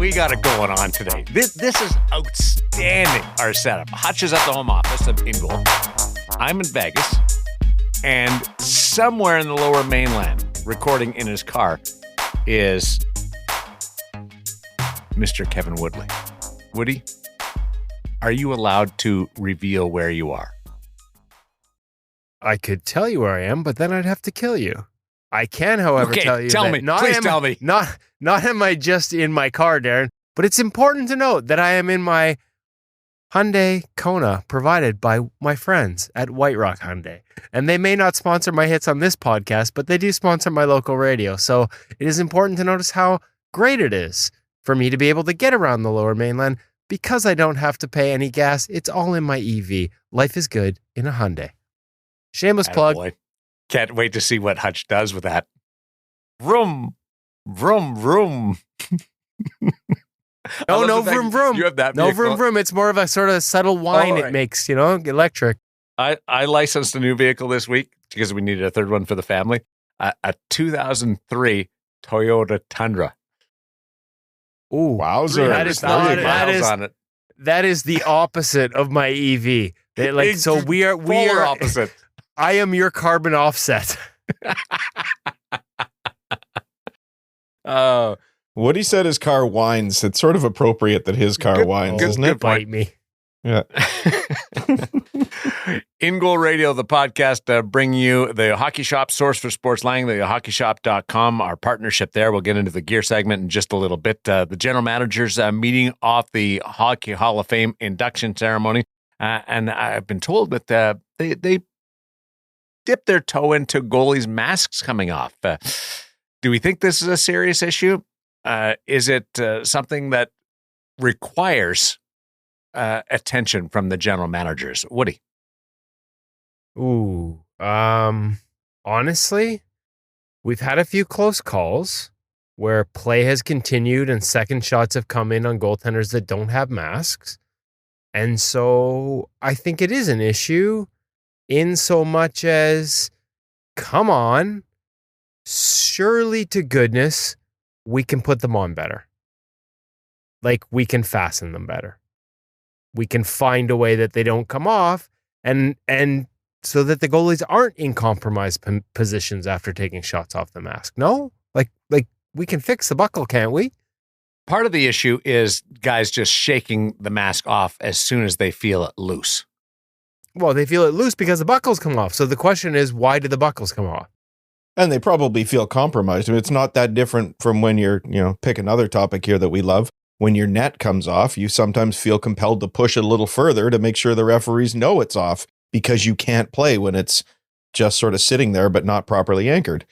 we got it going on today. This is outstanding, our setup. Hutch is at the home office of InGoal. I'm in Vegas. And somewhere in the lower mainland, recording in his car, is Mr. Kevin Woodley. Woody, are you allowed to reveal where you are? I could tell you where I am, but then I'd have to kill you. I can, however, tell you. Tell me. Please tell me. Not am I just in my car, Darren, but it's important to note that I am in my Hyundai Kona provided by my friends at White Rock Hyundai. And they may not sponsor my hits on this podcast, but they do sponsor my local radio. So it is important to notice how great it is for me to be able to get around the lower mainland because I don't have to pay any gas. It's all in my EV. Life is good in a Hyundai. Shameless plug. Boy. Can't wait to see what Hutch does with that. Vroom, vroom, vroom. No vroom, vroom. You have that no vehicle. vroom, vroom. It's more of a sort of subtle whine right. It makes, electric. I licensed a new vehicle this week because we needed a third one for the family. A 2003 Toyota Tundra. Ooh, wowzer! That is the opposite of my EV. So we are opposite. I am your carbon offset. Woody said his car whines. It's sort of appropriate that his car whines, isn't it? Bite me. Yeah. InGoal Radio, the podcast, bring you the Hockey Shop, source for sports lying, the hockeyshop.com, our partnership there. We'll get into the gear segment in just a little bit. The general managers meeting off the Hockey Hall of Fame induction ceremony. And I've been told that they dip their toe into goalies' masks coming off. Do we think this is a serious issue? Is it something that requires attention from the general managers? Woody? Ooh, honestly, we've had a few close calls where play has continued and second shots have come in on goaltenders that don't have masks. And so I think it is an issue in so much as, come on, surely to goodness, we can put them on better. Like, we can fasten them better. We can find a way that they don't come off and so that the goalies aren't in compromised positions after taking shots off the mask. No? Like we can fix the buckle, can't we? Part of the issue is guys just shaking the mask off as soon as they feel it loose. Well, they feel it loose because the buckles come off. So the question is, why do the buckles come off? And they probably feel compromised. I mean, it's not that different from when you're, pick another topic here that we love. When your net comes off, you sometimes feel compelled to push it a little further to make sure the referees know it's off because you can't play when it's just sort of sitting there but not properly anchored.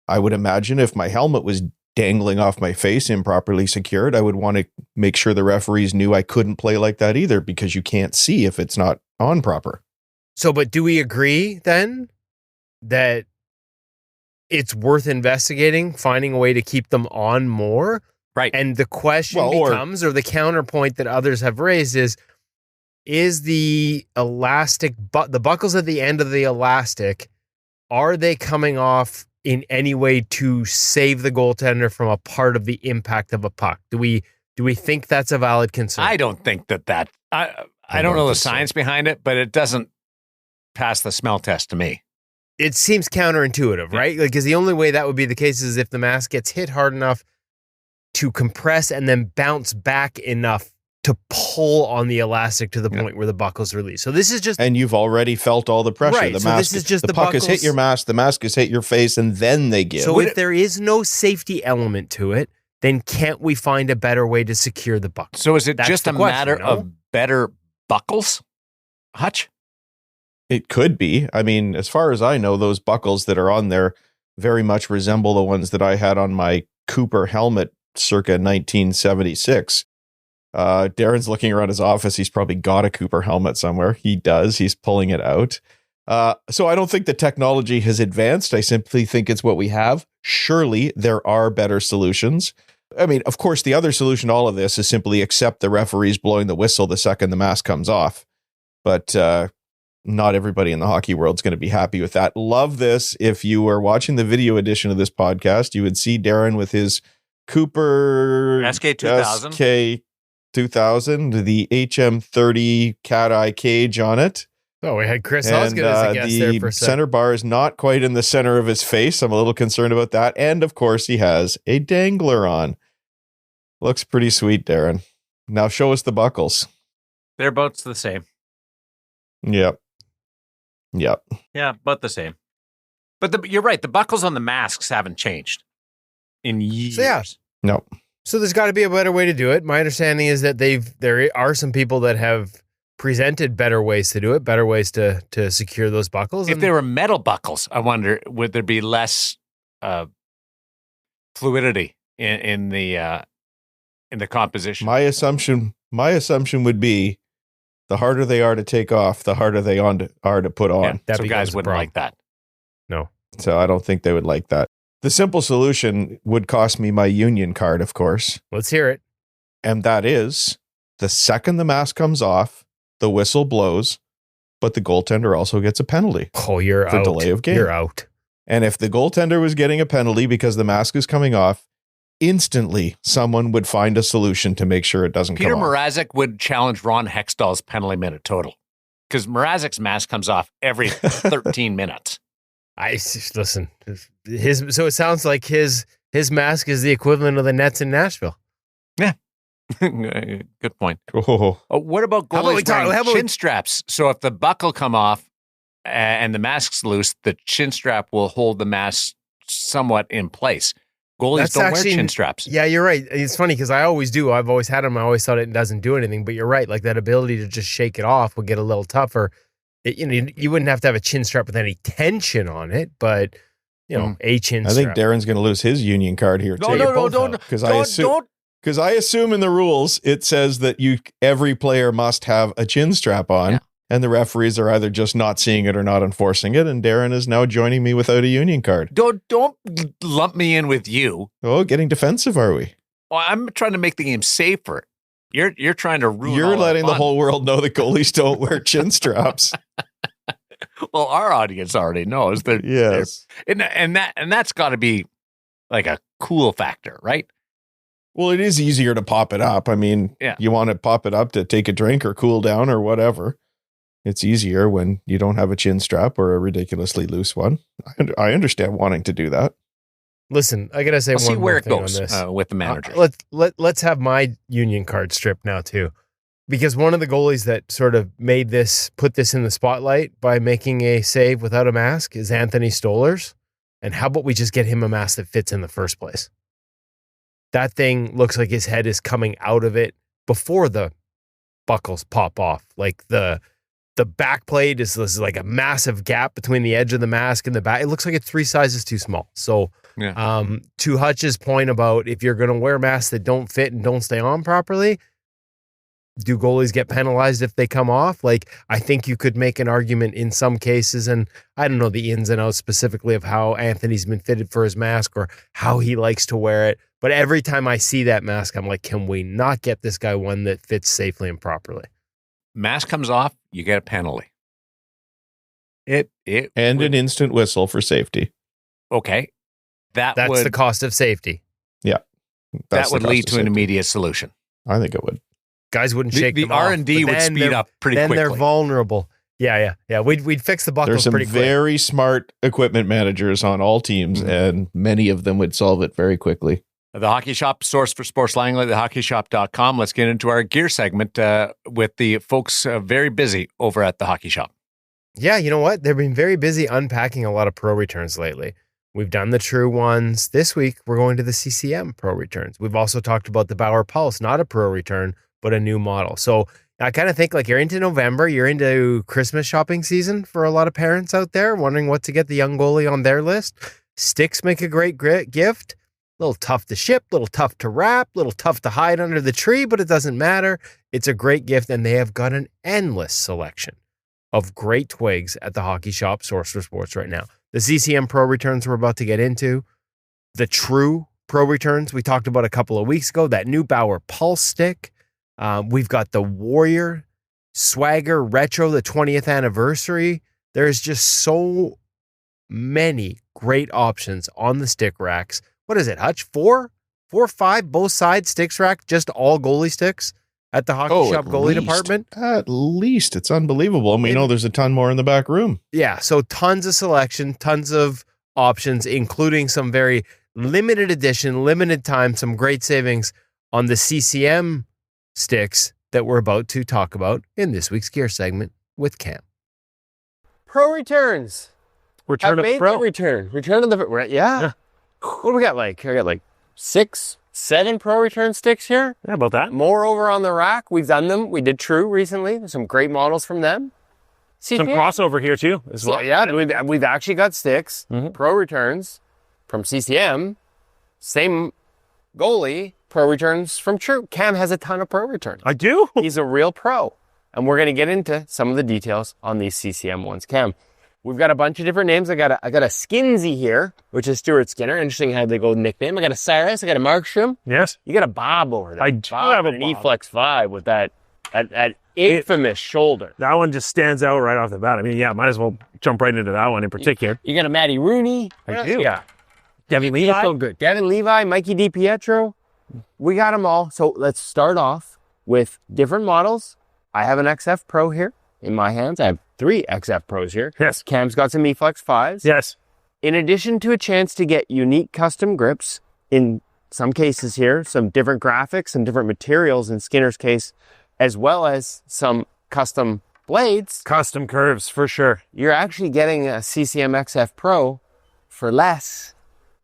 I would imagine if my helmet was dangling off my face, improperly secured, I would want to make sure the referees knew I couldn't play like that either because you can't see if it's not on proper. So, but do we agree then that it's worth investigating, finding a way to keep them on more? Right. And the question becomes, or the counterpoint that others have raised is the elastic, the buckles at the end of the elastic, are they coming off in any way to save the goaltender from a part of the impact of a puck? Do we think that's a valid concern? I don't think that I don't know the science behind it, but it doesn't pass the smell test to me. It seems counterintuitive, right? Like, because the only way that would be the case is if the mask gets hit hard enough to compress and then bounce back enough to pull on the elastic to the point where the buckles release. So this is just... And you've already felt all the pressure. Right, the so mask, this is just the puck buckles. has hit your mask, the mask has hit your face, and then they give. So if there is no safety element to it, then can't we find a better way to secure the buckle? So is it just a matter of better buckles, Hutch? It could be. I mean, as far as I know, those buckles that are on there very much resemble the ones that I had on my Cooper helmet circa 1976. Darren's looking around his office. He's probably got a Cooper helmet somewhere. He does. He's pulling it out. So I don't think the technology has advanced. I simply think it's what we have. Surely there are better solutions. I mean, of course, the other solution to all of this is simply accept the referees blowing the whistle the second the mask comes off. But not everybody in the hockey world is going to be happy with that. Love this. If you are watching the video edition of this podcast, you would see Darren with his Cooper SK2000. SK2000, the HM30 cat eye cage on it. Oh, we had Chris Osgood as a guest there for a the second. center bar is not quite in the center of his face. I'm a little concerned about that. And of course, he has a dangler on. Looks pretty sweet, Darren. Now show us the buckles. They're both the same. Yep. Yeah, about the same. But you're right. The buckles on the masks haven't changed in years. So, yeah. No. So there's got to be a better way to do it. My understanding is that there are some people that have presented better ways to do it, better ways to secure those buckles. If they were metal buckles, I wonder, would there be less fluidity in the composition? My assumption would be the harder they are to take off, the harder they are to put on. Yeah, so guys wouldn't like that. No. So I don't think they would like that. The simple solution would cost me my union card, of course. Let's hear it. And that is the second the mask comes off, the whistle blows, but the goaltender also gets a penalty. Oh, you're for out. Delay of game. You're out. And if the goaltender was getting a penalty because the mask is coming off, instantly someone would find a solution to make sure it doesn't Peter come off. Mrazek would challenge Ron Hextall's penalty minute total because Mrazek's mask comes off every 13 minutes. Listen. So it sounds like his mask is the equivalent of the Nets in Nashville. Yeah. Good point. Oh. What about goalies wearing chin straps? So if the buckle come off and the mask's loose, the chin strap will hold the mask somewhat in place. Goalies don't wear chin straps. Yeah, you're right. It's funny because I always do. I've always had them. I always thought it doesn't do anything. But you're right. Like that ability to just shake it off will get a little tougher. You wouldn't have to have a chin strap with any tension on it, but a chin strap. I think Darren's going to lose his union card here too. No, because I assume in the rules it says that every player must have a chin strap on, and the referees are either just not seeing it or not enforcing it. And Darren is now joining me without a union card. Don't lump me in with you. Oh, getting defensive, are we? Well, I'm trying to make the game safer. You're trying to ruin. You're letting the whole world know that goalies don't wear chin straps. Well, our audience already knows that. Yes, and that's got to be like a cool factor, right? Well, it is easier to pop it up. I mean, you want to pop it up to take a drink or cool down or whatever. It's easier when you don't have a chin strap or a ridiculously loose one. I understand wanting to do that. Listen, I gotta say one more where it thing goes on this with the manager. Let's have my union card stripped now too, because one of the goalies that sort of put this in the spotlight by making a save without a mask is Anthony Stolarz. And how about we just get him a mask that fits in the first place? That thing looks like his head is coming out of it before the buckles pop off. Like the back plate is like a massive gap between the edge of the mask and the back. It looks like it's 3 sizes too small. So to Hutch's point about if you're going to wear masks that don't fit and don't stay on properly, do goalies get penalized if they come off? Like, I think you could make an argument in some cases, and I don't know the ins and outs specifically of how Anthony's been fitted for his mask or how he likes to wear it. But every time I see that mask, I'm like, can we not get this guy one that fits safely and properly? Mask comes off, you get a penalty. An instant whistle for safety. Okay. That's the cost of safety. Yeah. That would lead to an immediate solution. I think it would. Guys wouldn't shake them off. The R&D would speed up pretty quickly. Then they're vulnerable. Yeah. We'd fix the buckles pretty quick. There's some very smart equipment managers on all teams, and many of them would solve it very quickly. The Hockey Shop, source for sports Langley, thehockeyshop.com. Let's get into our gear segment with the folks very busy over at the Hockey Shop. Yeah, you know what? They've been very busy unpacking a lot of pro returns lately. We've done the true ones. This week, we're going to the CCM pro returns. We've also talked about the Bauer Pulse, not a pro return, but a new model. So I kind of think like you're into November, you're into Christmas shopping season for a lot of parents out there wondering what to get the young goalie on their list. Sticks make a great gift. A little tough to ship, a little tough to wrap, a little tough to hide under the tree, but it doesn't matter. It's a great gift, and they have got an endless selection of great twigs at the Hockey Shop, source for sports right now. The CCM Pro returns we're about to get into, the true Pro returns we talked about a couple of weeks ago, that new Bauer Pulse stick. We've got the Warrior Swagger Retro, the 20th anniversary. There's just so many great options on the stick racks. What is it, Hutch? 4? 4 or 5 both sides sticks rack, just all goalie sticks at the hockey shop at goalie least. department. At least. It's unbelievable. And we know there's a ton more in the back room. Yeah, so tons of selection, tons of options, including some very limited edition, limited time, some great savings on the CCM sticks that we're about to talk about in this week's gear segment with Cam. Pro returns. Return Have of made pro. the return. Return of the yeah. What do we got? I got like 6, 7 pro return sticks here. Yeah, about that. More over on the rack. We've done them. We did True recently. There's some great models from them. Some crossover here too, as well. So, yeah, we've actually got sticks. Pro returns from CCM. Same goalie. Pro returns from True. Cam has a ton of pro returns. I do. He's a real pro. And we're going to get into some of the details on these CCM ones. Cam, we've got a bunch of different names. I got a Skinsy here, which is Stuart Skinner. Interesting how they go nickname. I got a Cyrus. I got a Markstrom. Yes. You got a Bob over there. I do Bob have a and Bob. an E-Flex 5 with that infamous shoulder. That one just stands out right off the bat. I mean, yeah, might as well jump right into that one in particular. You got a Matty Rooney. I do. Yeah. Devin Levi. So good. Devin Levi, Mikey DiPietro. We got them all. So let's start off with different models. I have an XF Pro here in my hands. I have 3 XF Pros here. Yes. Cam's got some E-Flex 5s. Yes. In addition to a chance to get unique custom grips, in some cases here, some different graphics and different materials in Skinner's case, as well as some custom blades, Custom curves for sure. you're actually getting a CCM XF Pro for less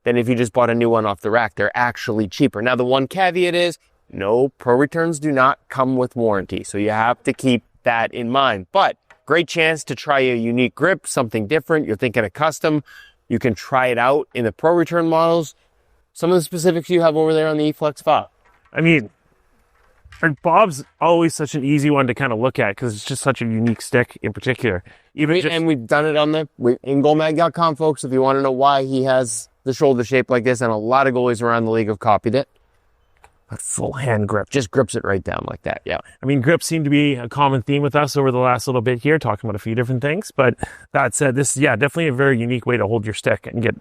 than if you just bought a new one off the rack. They're actually cheaper. Now, the one caveat is, no, pro returns do not come with warranty, so you have to keep that in mind. But great chance to try a unique grip, something different. You're thinking of custom. You can try it out in the pro return models. Some of the specifics you have over there on the E-Flex 5. I mean, and Bob's always such an easy one to kind of look at because it's just such a unique stick in particular. And we've done it on the InGoalMag.com, folks, if you want to know why he has the shoulder shape like this, and a lot of goalies around the league have copied it. a full hand grip. Just grips it right down like that, yeah. I mean, grips seem to be a common theme with us over the last little bit here, talking about a few different things. But that said, this is, definitely a very unique way to hold your stick and get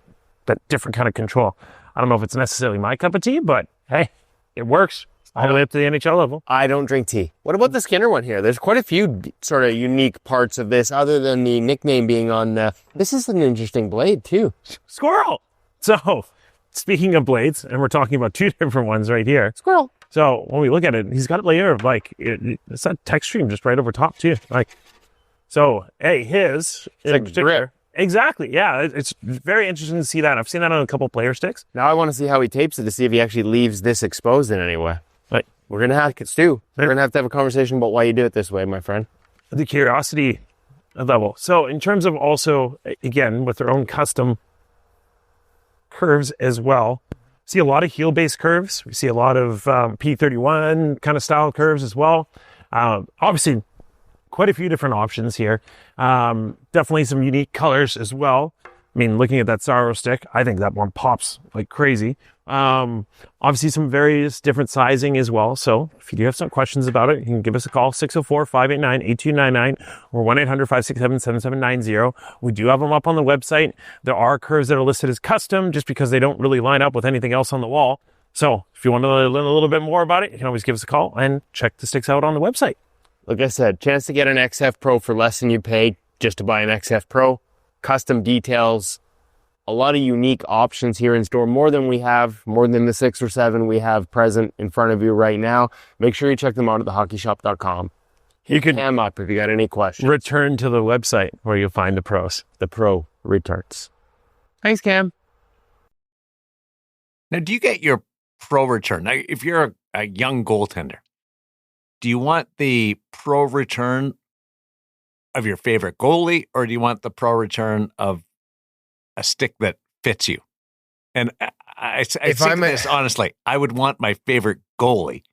that different kind of control. I don't know if it's necessarily my cup of tea, but hey, it works all the way up to the NHL level. I don't drink tea. What about the Skinner one here? There's quite a few sort of unique parts of this, other than the nickname being on. This is an interesting blade too. Squirrel. So, speaking of blades, and we're talking about two different ones right here. Squirrel. So when we look at it, he's got a layer of it's that text stream just right over top too. So his It's like grip. Exactly. Yeah, it's very interesting to see that. I've seen that on a couple player sticks. Now I want to see how he tapes it to see if he actually leaves this exposed in any way. Like, we're gonna have to, Stu. We're gonna have to have a conversation about why you do it this way, my friend. The curiosity level. So in terms of also, again, with their own custom curves as well, see a lot of heel-based curves. We see a lot of P31 kind of style curves as well. Obviously, quite a few different options here. Definitely some unique colors as well. I mean, looking at that Sorrow stick, I think that one pops like crazy. Obviously some various different sizing as well. So if you do have some questions about it, you can give us a call, 604-589-8299 or 1-800-567-7790. We do have them up on the website. There are curves that are listed as custom just because they don't really line up with anything else on the wall. So if you want to learn a little bit more about it, you can always give us a call and check the sticks out on the website. Like I said, chance to get an XF Pro for less than you paid just to buy an XF Pro. Custom details, a lot of unique options here in store, more than the 6 or 7 we have present in front of you right now. Make sure you check them out at thehockeyshop.com. You can Cam up if you got any questions. return to the website where you'll find the pros. The Pro retards. Thanks, Cam. Now, do you get your pro return? Now, if you're a young goaltender, do you want the pro return of your favorite goalie, or do you want the pro return of a stick that fits you? And I think this honestly, I would want my favorite goalie.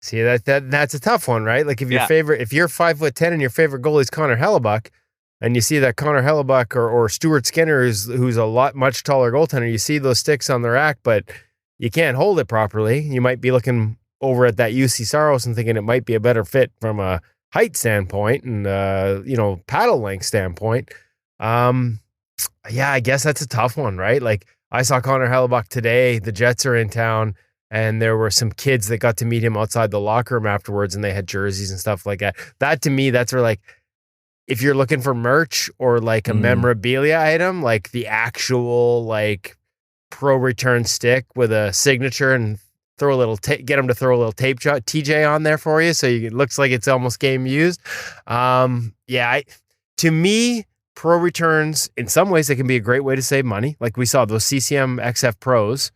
See, that's a tough one, right? Like if your if you're 5'10" and your favorite goalie is Connor Hellebuck, and you see that Connor Hellebuck or Stuart Skinner who's a much taller goaltender, you see those sticks on the rack, but you can't hold it properly. You might be looking over at that UC Saros and thinking it might be a better fit from a height standpoint and paddle length standpoint. I guess that's a tough one, right? Like I saw Connor Hellebuck today. The Jets are in town. And there were some kids that got to meet him outside the locker room afterwards, and they had jerseys and stuff like that. That to me, that's where like, if you're looking for merch or like a memorabilia item, like the actual like pro return stick with a signature and throw a little get them to throw a little tape TJ on there for you, so it looks like it's almost game used. To me, pro returns in some ways they can be a great way to save money. Like we saw, those CCM XF Pros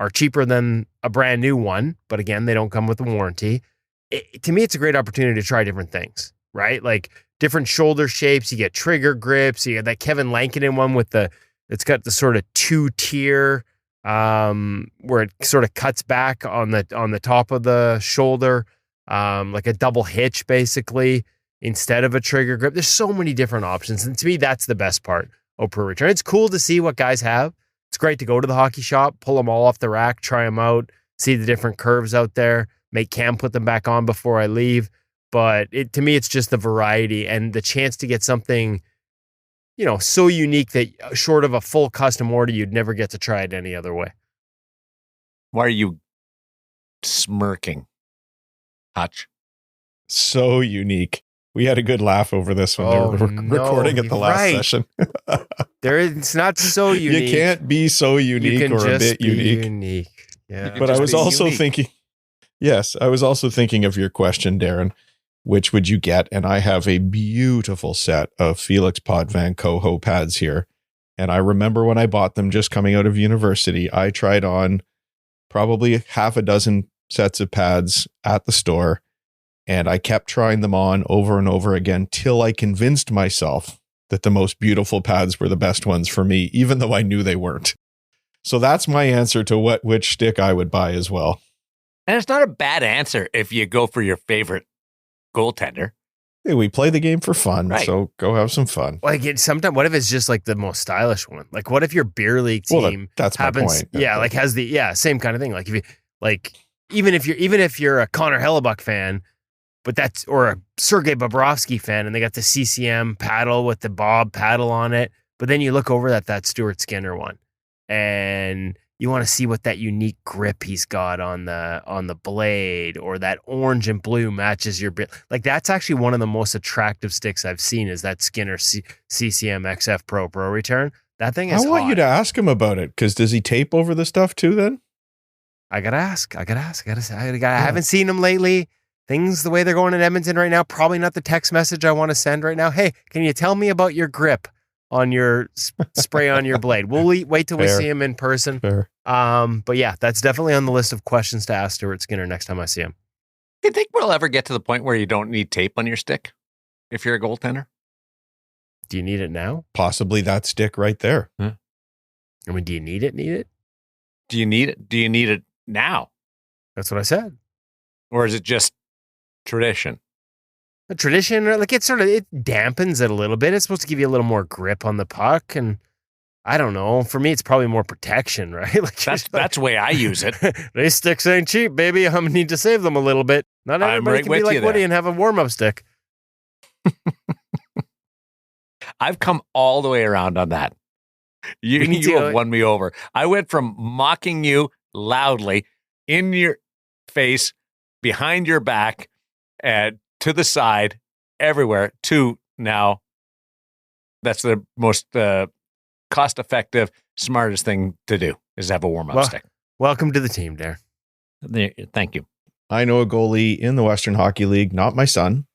are cheaper than a brand new one, but again, they don't come with a warranty. To me, it's a great opportunity to try different things, right? Like different shoulder shapes. You get trigger grips. You get that Kevin Lankinen one it's got the sort of 2-tier where it sort of cuts back on the top of the shoulder, like a double hitch basically instead of a trigger grip. There's so many different options, and to me, that's the best part of Pro Return. It's cool to see what guys have. It's great to go to the hockey shop, pull them all off the rack, try them out, see the different curves out there, make Cam put them back on before I leave. But to me, it's just the variety and the chance to get something, so unique that short of a full custom order, you'd never get to try it any other way. Why are you smirking, Hutch? So unique. We had a good laugh over this when they were recording at the last session. It's not so unique. You can't be so unique or a bit unique. Yeah. But I was also thinking, I was also thinking of your question, Darren. Which would you get? And I have a beautiful set of Felix Potvin Coho pads here. And I remember when I bought them just coming out of university, I tried on probably half a dozen sets of pads at the store. And I kept trying them on over and over again till I convinced myself that the most beautiful pads were the best ones for me, even though I knew they weren't. So that's my answer to which stick I would buy as well. And it's not a bad answer if you go for your favorite goaltender. Hey, we play the game for fun, right. So go have some fun. Like sometimes, what if it's just like the most stylish one? Like, what if your beer league team that's happens? My point. Like has same kind of thing. Like if you even if you're a Connor Hellebuck fan, or a Sergei Bobrovsky fan, and they got the CCM paddle with the Bob paddle on it, but then you look over at that Stuart Skinner one, and you want to see what that unique grip he's got on the blade, or that orange and blue matches your bit. Like that's actually one of the most attractive sticks I've seen is that Skinner CCM XF Pro Return. That thing is I want you to ask him about it, because does he tape over the stuff too then? I gotta ask. I haven't seen him lately. Things the way they're going in Edmonton right now, probably not the text message I want to send right now. Hey, can you tell me about your grip on your spray on your blade? We'll wait till we see him in person. Fair. But yeah, that's definitely on the list of questions to ask Stuart Skinner next time I see him. Do you think we'll ever get to the point where you don't need tape on your stick if you're a goaltender? Do you need it now? Possibly that stick right there. I mean, do you need it? Do you need it? Do you need it now? That's what I said. Or is it just tradition? A tradition, like it dampens it a little bit. It's supposed to give you a little more grip on the puck, and I don't know. For me, it's probably more protection, right? Like that's the way I use it. These sticks ain't cheap, baby. I'm gonna need to save them a little bit. Not everybody can be like Woody and have a warm-up stick. I've come all the way around on that. You have won me over. I went from mocking you loudly in your face, behind your back, to the side, everywhere, to now. That's the most cost-effective, smartest thing to do is have a warm-up stick. Welcome to the team, Darren. Thank you. I know a goalie in the Western Hockey League, not my son,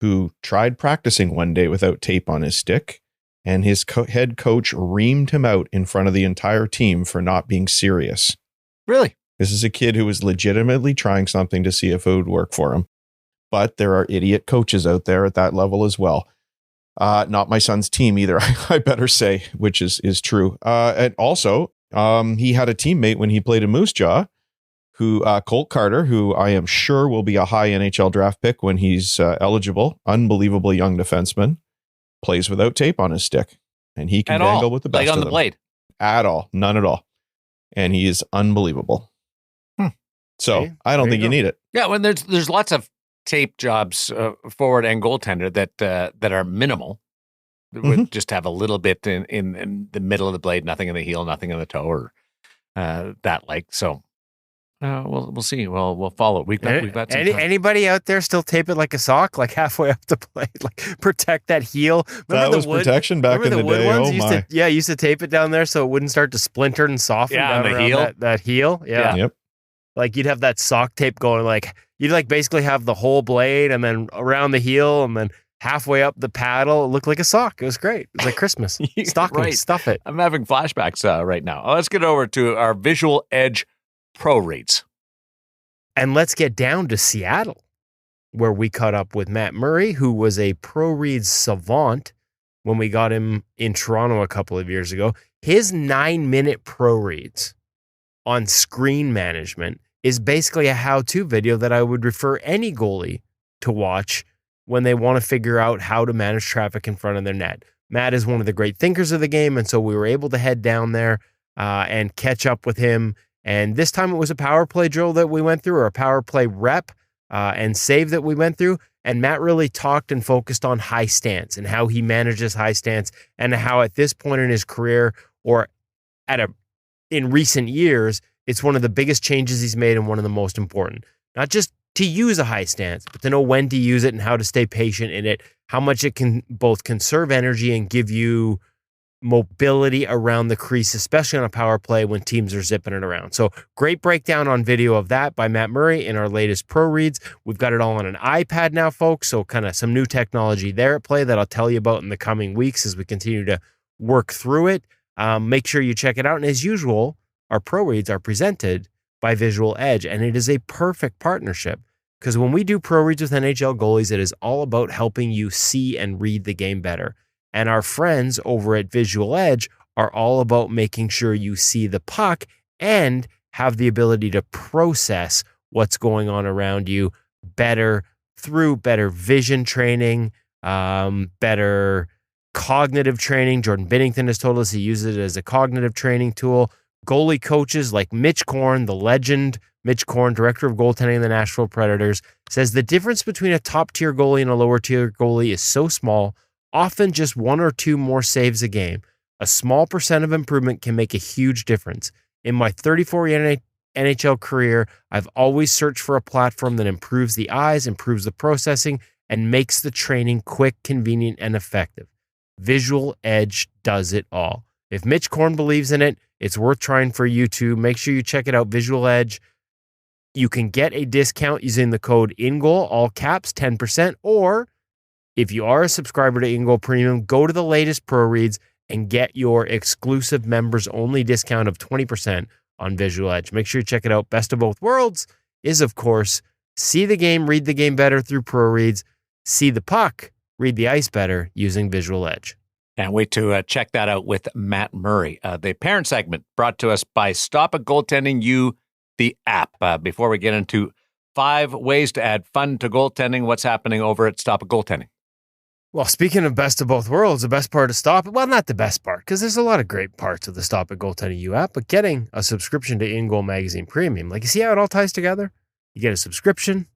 who tried practicing one day without tape on his stick, and his head coach reamed him out in front of the entire team for not being serious. Really? This is a kid who was legitimately trying something to see if it would work for him. But there are idiot coaches out there at that level as well. Not my son's team either, I better say, which is true. And also, he had a teammate when he played in Moose Jaw, who Colt Carter, who I am sure will be a high NHL draft pick when he's eligible. Unbelievable young defenseman. Plays without tape on his stick. And he can dangle with the best like on of the them. blade. At all. None at all. And he is unbelievable. So I don't think you need it. Yeah, when there's lots of tape jobs, forward and goaltender that are minimal. Would just have a little bit in the middle of the blade, nothing in the heel, nothing in the toe, or that like. So We'll see. We'll follow. We've got some time. Anybody out there still tape it like a sock, like halfway up the plate, like protect that heel. That was protection back in the day. Ones used to tape it down there so it wouldn't start to splinter and soften down the around heel. That heel. Yeah. Yep. Like you'd have that sock tape going, like you'd like basically have the whole blade and then around the heel and then halfway up the paddle. It looked like a sock. It was great. It was like Christmas. Stocking, right. Stuff it. I'm having flashbacks right now. Let's get over to our Vizual Edge ProReads. And let's get down to Seattle, where we caught up with Matt Murray, who was a ProReads savant when we got him in Toronto a couple of years ago. His 9-minute ProReads on screen management is basically a how-to video that I would refer any goalie to watch when they want to figure out how to manage traffic in front of their net. Matt is one of the great thinkers of the game, and so we were able to head down there and catch up with him. And this time it was a power play drill that we went through, or a power play rep and save that we went through. And Matt really talked and focused on high stance and how he manages high stance, and how at this point in his career, or in recent years, it's one of the biggest changes he's made and one of the most important. Not just to use a high stance, but to know when to use it and how to stay patient in it, how much it can both conserve energy and give you mobility around the crease, especially on a power play when teams are zipping it around. So great breakdown on video of that by Matt Murray in our latest ProReads. We've got it all on an iPad now, folks. So kind of some new technology there at play that I'll tell you about in the coming weeks as we continue to work through it. Make sure you check it out. And as usual, our ProReads are presented by Vizual Edge, and it is a perfect partnership because when we do ProReads with NHL goalies, it is all about helping you see and read the game better. And our friends over at Vizual Edge are all about making sure you see the puck and have the ability to process what's going on around you better through better vision training, better cognitive training. Jordan Binnington has told us he uses it as a cognitive training tool. Goalie coaches like Mitch Korn, the legend, Mitch Korn, director of goaltending of the Nashville Predators, says the difference between a top-tier goalie and a lower-tier goalie is so small, often just 1 or 2 more saves a game. A small percent of improvement can make a huge difference. In my 34-year NHL career, I've always searched for a platform that improves the eyes, improves the processing, and makes the training quick, convenient, and effective. Vizual Edge does it all. If Mitch Korn believes in it, it's worth trying for you too. Make sure you check it out, Vizual Edge. You can get a discount using the code InGoal, all caps, 10%, or if you are a subscriber to InGoal Premium, go to the latest ProReads and get your exclusive members-only discount of 20% on Vizual Edge. Make sure you check it out. Best of both worlds is, of course, see the game, read the game better through ProReads, see the puck, read the ice better using Vizual Edge. Can't wait to check that out with Matt Murray. The parent segment brought to us by Stop It Goaltending You, the app. Before we get into 5 ways to add fun to goaltending, what's happening over at Stop It Goaltending? Well, speaking of best of both worlds, the best part of Stop It, well, not the best part, because there's a lot of great parts of the Stop It Goaltending You app, but getting a subscription to InGoal Magazine Premium, like you see how it all ties together? You get a subscription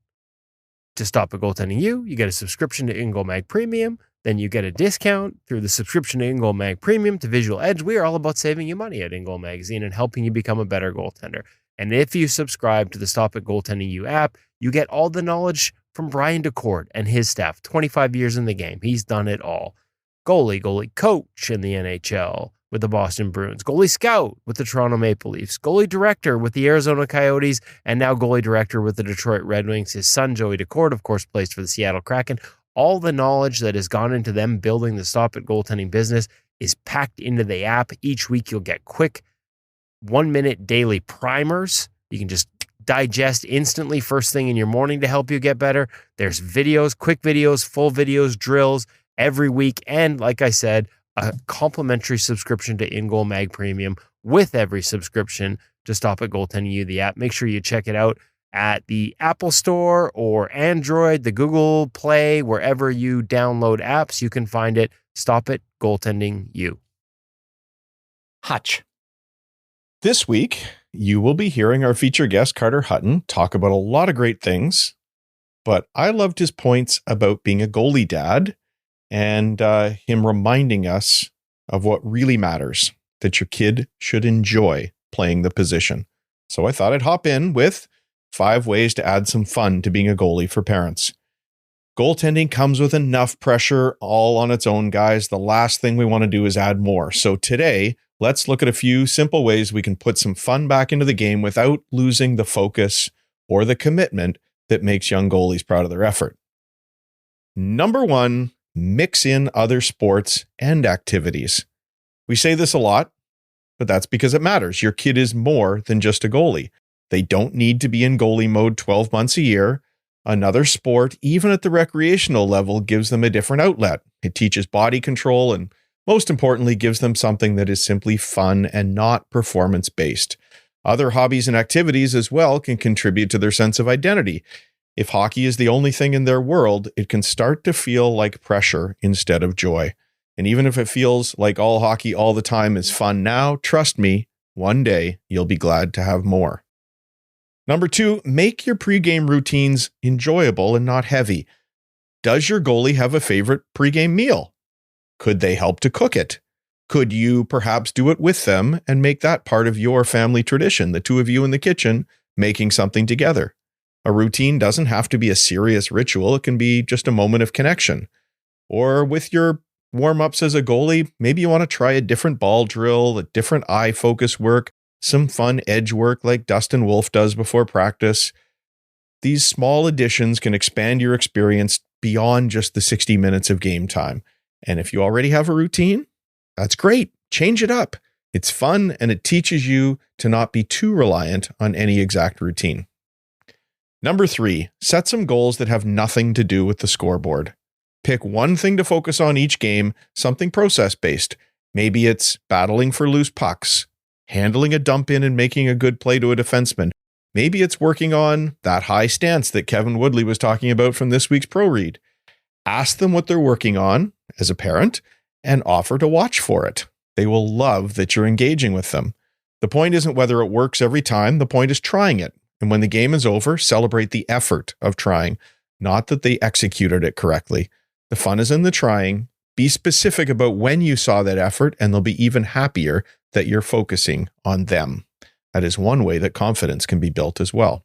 to Stop It Goaltending you get a subscription to InGoal Mag Premium, then you get a discount through the subscription to InGoal Mag Premium to Vizual Edge. We are all about saving you money at InGoal Magazine and helping you become a better goaltender. And if you subscribe to the Stop It Goaltending You app, you get all the knowledge from Brian DeCourt and his staff. 25 years in the game. He's done it all. Goalie coach in the NHL with the Boston Bruins. Goalie scout with the Toronto Maple Leafs. Goalie director with the Arizona Coyotes. And now goalie director with the Detroit Red Wings. His son, Joey DeCourt, of course, plays for the Seattle Kraken. All the knowledge that has gone into them building the Stop It Goaltending business is packed into the app. Each week you'll get quick 1-minute daily primers. You can just digest instantly first thing in your morning to help you get better. There's videos, quick videos, full videos, drills every week. And like I said, a complimentary subscription to InGoal Mag Premium with every subscription to Stop It Goaltending You, the app. Make sure you check it out at the Apple Store or Android, the Google Play, wherever you download apps, you can find it. Stop It Goaltending You. Hutch. This week, you will be hearing our feature guest, Carter Hutton, talk about a lot of great things, but I loved his points about being a goalie dad and him reminding us of what really matters, that your kid should enjoy playing the position. So I thought I'd hop in with 5 ways to add some fun to being a goalie for parents. Goaltending comes with enough pressure all on its own, guys. The last thing we want to do is add more. So today, let's look at a few simple ways we can put some fun back into the game without losing the focus or the commitment that makes young goalies proud of their effort. Number 1, mix in other sports and activities. We say this a lot, but that's because it matters. Your kid is more than just a goalie. They don't need to be in goalie mode 12 months a year. Another sport, even at the recreational level, gives them a different outlet. It teaches body control and, most importantly, gives them something that is simply fun and not performance-based. Other hobbies and activities as well can contribute to their sense of identity. If hockey is the only thing in their world, it can start to feel like pressure instead of joy. And even if it feels like all hockey all the time is fun now, trust me, one day you'll be glad to have more. Number 2, make your pregame routines enjoyable and not heavy. Does your goalie have a favorite pregame meal? Could they help to cook it? Could you perhaps do it with them and make that part of your family tradition, the two of you in the kitchen making something together? A routine doesn't have to be a serious ritual. It can be just a moment of connection. Or with your warm-ups as a goalie, maybe you want to try a different ball drill, a different eye focus work, some fun edge work like Dustin Wolf does before practice. These small additions can expand your experience beyond just the 60 minutes of game time. And if you already have a routine, that's great. Change it up. It's fun and it teaches you to not be too reliant on any exact routine. Number 3, set some goals that have nothing to do with the scoreboard. Pick one thing to focus on each game, something process-based. Maybe it's battling for loose pucks, handling a dump in and making a good play to a defenseman. Maybe it's working on that high stance that Kevin Woodley was talking about from this week's ProRead. Ask them what they're working on as a parent and offer to watch for it. They will love that you're engaging with them. The point isn't whether it works every time. The point is trying it. And when the game is over, celebrate the effort of trying, not that they executed it correctly. The fun is in the trying. Be specific about when you saw that effort, and they'll be even happier that you're focusing on them. That is one way that confidence can be built as well.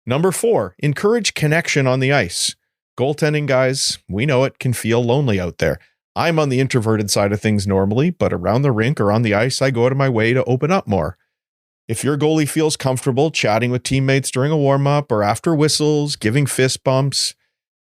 Number 4, encourage connection on the ice. Goaltending, guys, we know it can feel lonely out there. I'm on the introverted side of things normally, but around the rink or on the ice, I go out of my way to open up more. If your goalie feels comfortable chatting with teammates during a warm-up or after whistles, giving fist bumps,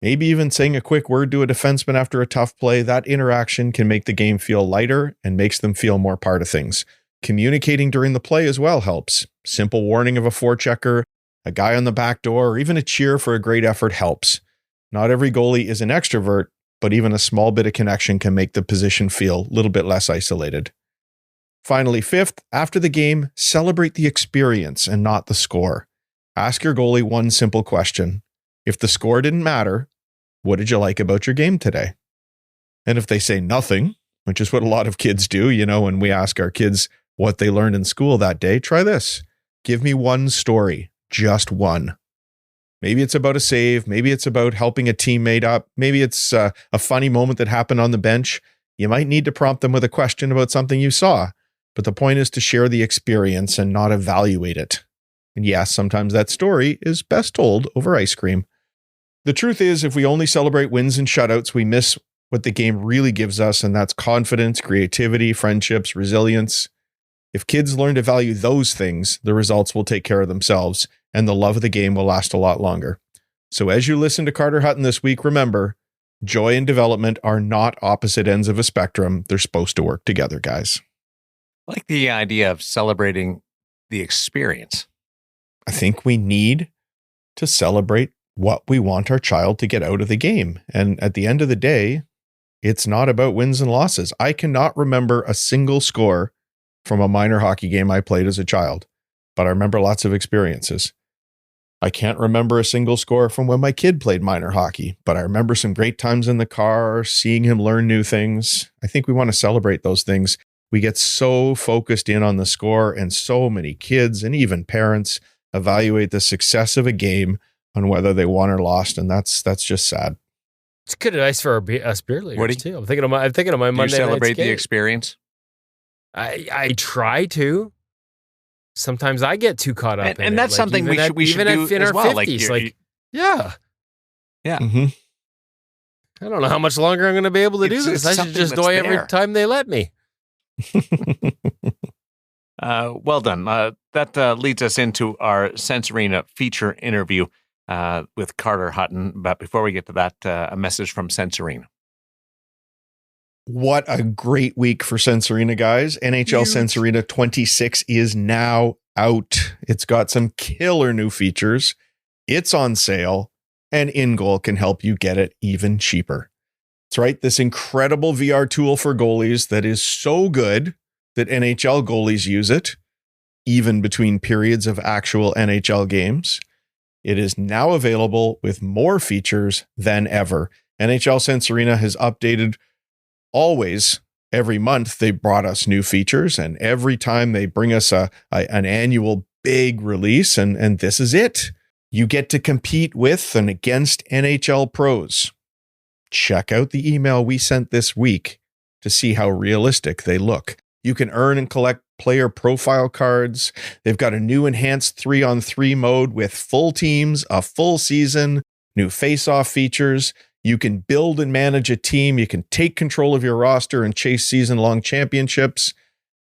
maybe even saying a quick word to a defenseman after a tough play, that interaction can make the game feel lighter and makes them feel more part of things. Communicating during the play as well helps. Simple warning of a forechecker, a guy on the back door, or even a cheer for a great effort helps. Not every goalie is an extrovert, but even a small bit of connection can make the position feel a little bit less isolated. Finally, 5th, after the game, celebrate the experience and not the score. Ask your goalie one simple question. If the score didn't matter, what did you like about your game today? And if they say nothing, which is what a lot of kids do, when we ask our kids what they learned in school that day, try this. Give me one story, just one. Maybe it's about a save. Maybe it's about helping a teammate up. Maybe it's a funny moment that happened on the bench. You might need to prompt them with a question about something you saw. But the point is to share the experience and not evaluate it. And yes, sometimes that story is best told over ice cream. The truth is, if we only celebrate wins and shutouts, we miss what the game really gives us, and that's confidence, creativity, friendships, resilience. If kids learn to value those things, the results will take care of themselves, and the love of the game will last a lot longer. So as you listen to Carter Hutton this week, remember, joy and development are not opposite ends of a spectrum. They're supposed to work together, guys. I like the idea of celebrating the experience. I think we need to celebrate what we want our child to get out of the game. And at the end of the day, it's not about wins and losses. I cannot remember a single score from a minor hockey game I played as a child, but I remember lots of experiences. I can't remember a single score from when my kid played minor hockey, but I remember some great times in the car, seeing him learn new things. I think we want to celebrate those things. We get so focused in on the score, and so many kids and even parents evaluate the success of a game on whether they won or lost, and that's just sad. It's good advice for us beer leaguers too. I'm thinking of my Do Monday you celebrate night the skate. experience? I try to. sometimes I get too caught up in it. And that's something we should do in as our well. 50s, yeah. Mhm. I don't know how much longer I'm going to be able to do this. I should just do it every time they let me. Well done. That leads us into our Sensorina feature interview with Carter Hutton. But before we get to that, a message from Sensorina. What a great week for Sensorina, guys. NHL Sensorina 26 is now out. It's got some killer new features. It's on sale, and InGoal can help you get it even cheaper. That's right. This incredible VR tool for goalies that is so good that NHL goalies use it, even between periods of actual NHL games. It is now available with more features than ever. NHL Sensorina has updated always. Every month they brought us new features, and every time they bring us an annual big release, and this is it. You get to compete with and against NHL pros. Check out the email we sent this week to see how realistic they look. You can earn and collect player profile cards. They've got a new enhanced 3-on-3 mode with full teams, a full season, new face-off features. You can build and manage a team. You can take control of your roster and chase season-long championships.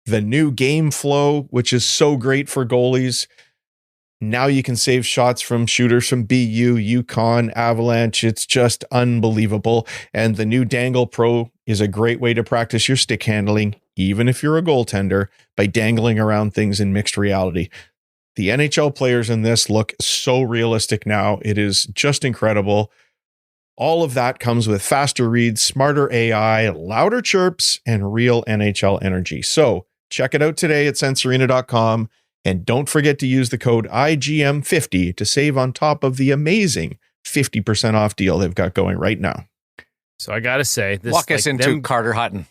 The new game flow, which is so great for goalies. Now you can save shots from shooters from BU, Yukon, Avalanche. It's just unbelievable. And the new Dangle Pro is a great way to practice your stick handling, even if you're a goaltender, by dangling around things in mixed reality. The NHL players in this look so realistic now. It is just incredible. All of that comes with faster reads, smarter AI, louder chirps, and real NHL energy. So check it out today at Sensorina.com. And don't forget to use the code IGM50 to save on top of the amazing 50% off deal they've got going right now. So I got to say, walk us into Carter Hutton.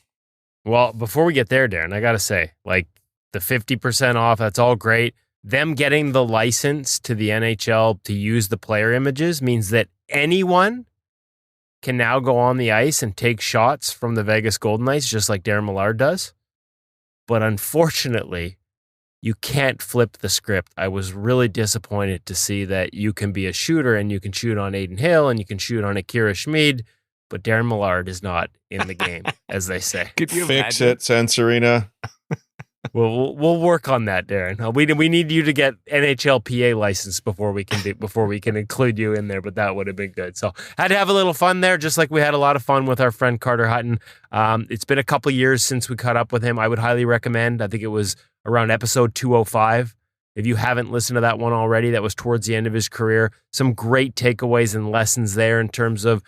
Well, before we get there, Darren, I got to say, like, the 50% off, that's all great. Them getting the license to the NHL to use the player images means that anyone can now go on the ice and take shots from the Vegas Golden Knights, just like Darren Millard does. But unfortunately, you can't flip the script. I was really disappointed to see that you can be a shooter and you can shoot on Aiden Hill and you can shoot on Akira Schmid, but Darren Millard is not in the game, as they say. Could you fix it, Sensorina? We'll work on that, Darren. We need you to get NHLPA license before we can include you in there, but that would have been good. So had to have a little fun there, just like we had a lot of fun with our friend Carter Hutton. It's been a couple years since we caught up with him. I would highly recommend. I think it was around episode 205. If you haven't listened to that one already, that was towards the end of his career. Some great takeaways and lessons there in terms of,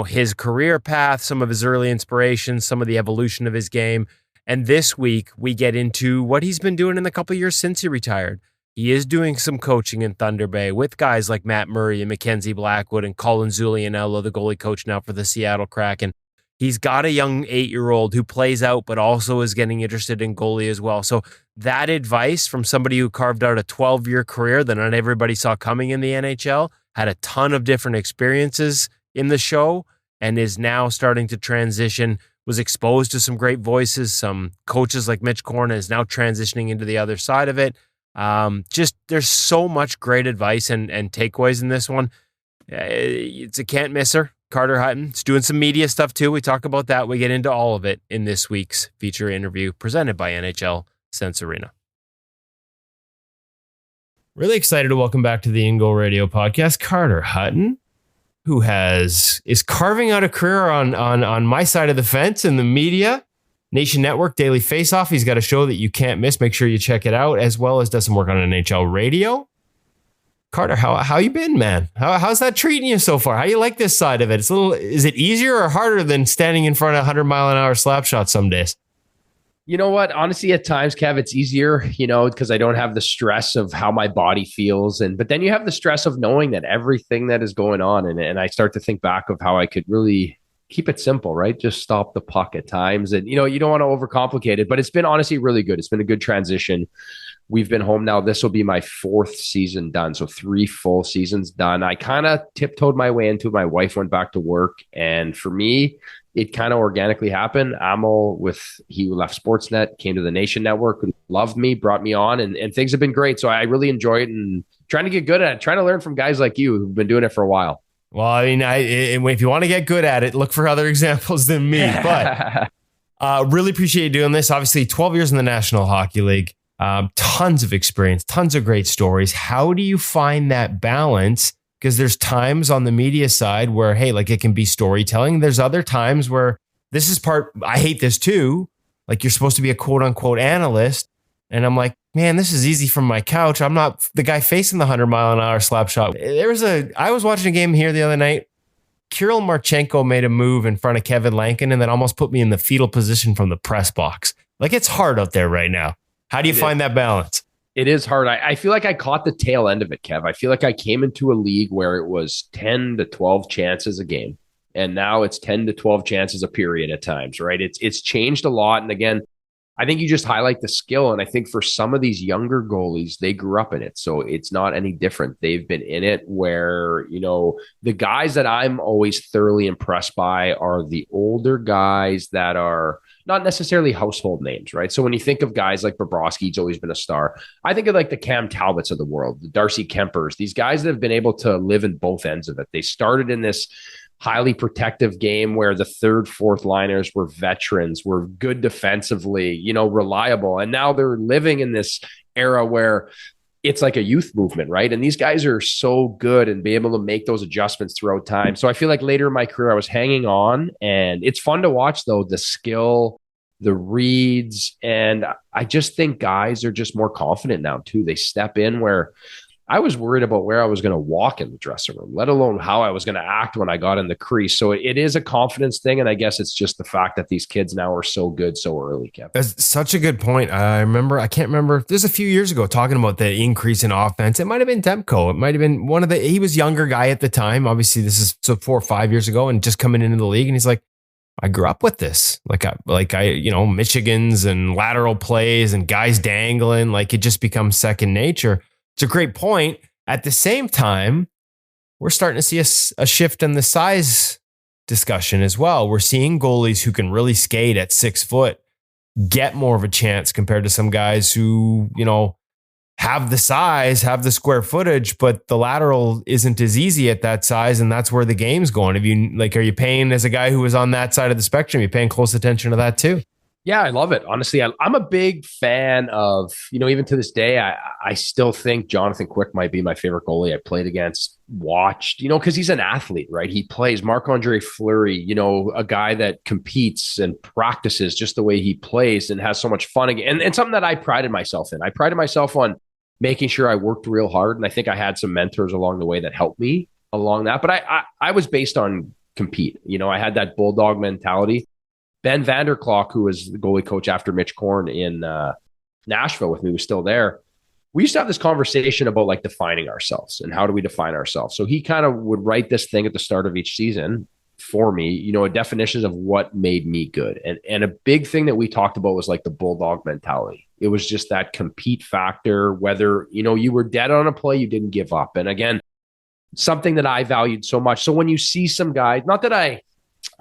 his career path, some of his early inspirations, some of the evolution of his game. And this week, we get into what he's been doing in the couple years since he retired. He is doing some coaching in Thunder Bay with guys like Matt Murray and Mackenzie Blackwood and Colin Zulianello, the goalie coach now for the Seattle Kraken. He's got a young 8-year-old who plays out, but also is getting interested in goalie as well. So that advice from somebody who carved out a 12-year career that not everybody saw coming in the NHL, had a ton of different experiences in the show, and is now starting to transition, was exposed to some great voices, some coaches like Mitch Korn, is now transitioning into the other side of it. Just there's so much great advice and takeaways in this one. It's a can't misser. Carter Hutton is doing some media stuff too. We talk about that. We get into all of it in this week's feature interview presented by NHL Sensorina. Really excited to welcome back to the InGoal Radio podcast, Carter Hutton, who is carving out a career on my side of the fence in the media. Nation Network, Daily Faceoff. He's got a show that you can't miss. Make sure you check it out, as well as does some work on NHL radio. Carter, how you been, man? How's that treating you so far? How do you like this side of it? Is it easier or harder than standing in front of 100-mile-an-hour slap shots some days? You know what? Honestly, at times, Kev, it's easier, because I don't have the stress of how my body feels. But then you have the stress of knowing that everything that is going on. And I start to think back of how I could really keep it simple, right? Just stop the puck at times. And, you don't want to overcomplicate it, but it's been honestly really good. It's been a good transition. We've been home now. This will be my 4th season done. So 3 full seasons done. I kind of tiptoed my way into it. My wife went back to work. And for me, it kind of organically happened. Amo, he left Sportsnet, came to the Nation Network, loved me, brought me on, and things have been great. So I really enjoy it and trying to get good at it, trying to learn from guys like you who've been doing it for a while. Well, I mean, if you want to get good at it, look for other examples than me. But really appreciate you doing this. Obviously, 12 years in the National Hockey League, tons of experience, tons of great stories. How do you find that balance? Because there's times on the media side where, hey, like it can be storytelling. There's other times where this is I hate this too. Like you're supposed to be a quote unquote analyst. And I'm like, man, this is easy from my couch. I'm not the guy facing the 100-mile-an-hour slap shot. I was watching a game here the other night. Kirill Marchenko made a move in front of Kevin Lankin and then almost put me in the fetal position from the press box. Like it's hard out there right now. How do you find that balance? It is hard. I feel like I caught the tail end of it, Kev. I feel like I came into a league where it was 10 to 12 chances a game. And now it's 10 to 12 chances a period at times, right? It's changed a lot. And again, I think you just highlight the skill. And I think for some of these younger goalies, they grew up in it. So it's not any different. They've been in it where, the guys that I'm always thoroughly impressed by are the older guys that are not necessarily household names, right? So when you think of guys like Bobrovsky, he's always been a star. I think of like the Cam Talbots of the world, the Darcy Kempers, these guys that have been able to live in both ends of it. They started in this highly protective game where the third, fourth liners were veterans, were good defensively, reliable. And now they're living in this era where it's like a youth movement, right? And these guys are so good and be able to make those adjustments throughout time. So I feel like later in my career, I was hanging on, and it's fun to watch though, the skill, the reads. And I just think guys are just more confident now too. They step in where I was worried about where I was going to walk in the dressing room, let alone how I was going to act when I got in the crease. So it is a confidence thing. And I guess it's just the fact that these kids now are so good so early, Kevin. That's such a good point. I can't remember, there's a few years ago talking about the increase in offense. It might have been Demko. It might have been he was younger guy at the time. Obviously this is 4 or 5 years ago and just coming into the league. And he's like, I grew up with this. Like I, Michigans and lateral plays and guys dangling, like it just becomes second nature. It's a great point. At the same time, we're starting to see a shift in the size discussion as well. We're seeing goalies who can really skate at 6 foot get more of a chance compared to some guys who, have the size, have the square footage, but the lateral isn't as easy at that size. And that's where the game's going. Are you paying, as a guy who was on that side of the spectrum, you're paying close attention to that too? Yeah, I love it. Honestly, I'm a big fan of, even to this day, I still think Jonathan Quick might be my favorite goalie I played against, watched, because he's an athlete, right? He plays. Marc-Andre Fleury, a guy that competes and practices just the way he plays and has so much fun. And something that I prided myself in. I prided myself on making sure I worked real hard. And I think I had some mentors along the way that helped me along that. But I was based on compete. I had that bulldog mentality. Ben Vanderklok, who was the goalie coach after Mitch Korn in Nashville with me, was still there. We used to have this conversation about like defining ourselves and how do we define ourselves. So he kind of would write this thing at the start of each season for me, a definition of what made me good. And a big thing that we talked about was like the bulldog mentality. It was just that compete factor, whether, you were dead on a play, you didn't give up. And again, something that I valued so much. So when you see some guys, not that I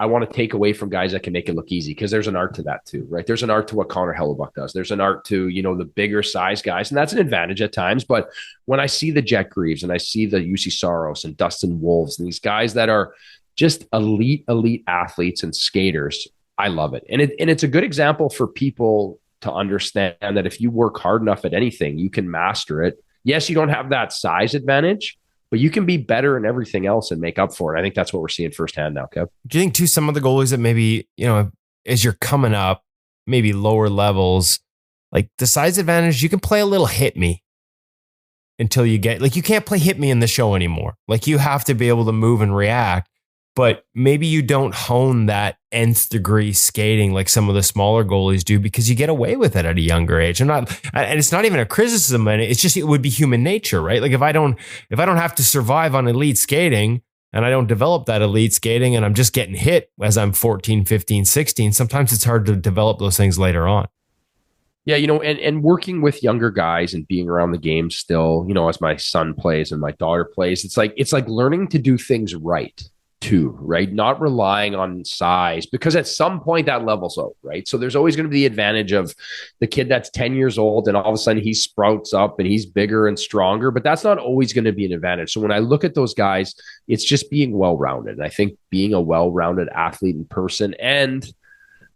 want to take away from guys that can make it look easy, because there's an art to that too, right? There's an art to what Connor Hellebuck does. There's an art to, the bigger size guys, and that's an advantage at times. But when I see the Jet Greaves and I see the UC Saros and Dustin Wolves and these guys that are just elite athletes and skaters, I love it. And it's a good example for people to understand that if you work hard enough at anything, you can master it. Yes, you don't have that size advantage, but you can be better in everything else and make up for it. I think that's what we're seeing firsthand now, Kev. Do you think too, some of the goalies that maybe, as you're coming up, maybe lower levels, like the size advantage, you can play a little hit me until you get, like, you can't play hit me in the show anymore. Like, you have to be able to move and react, but maybe you don't hone that nth degree skating like some of the smaller goalies do, because you get away with it at a younger age. And it's not even a criticism, and it's just, it would be human nature, right? Like if I don't have to survive on elite skating and I don't develop that elite skating and I'm just getting hit as I'm 14, 15, 16, sometimes it's hard to develop those things later on. Yeah, and working with younger guys and being around the game still, as my son plays and my daughter plays, it's like learning to do things right too, right? Not relying on size, because at some point that levels out, right? So there's always going to be the advantage of the kid that's 10 years old and all of a sudden he sprouts up and he's bigger and stronger, but that's not always going to be an advantage. So when I look at those guys, it's just being well-rounded. And I think being a well-rounded athlete in person, and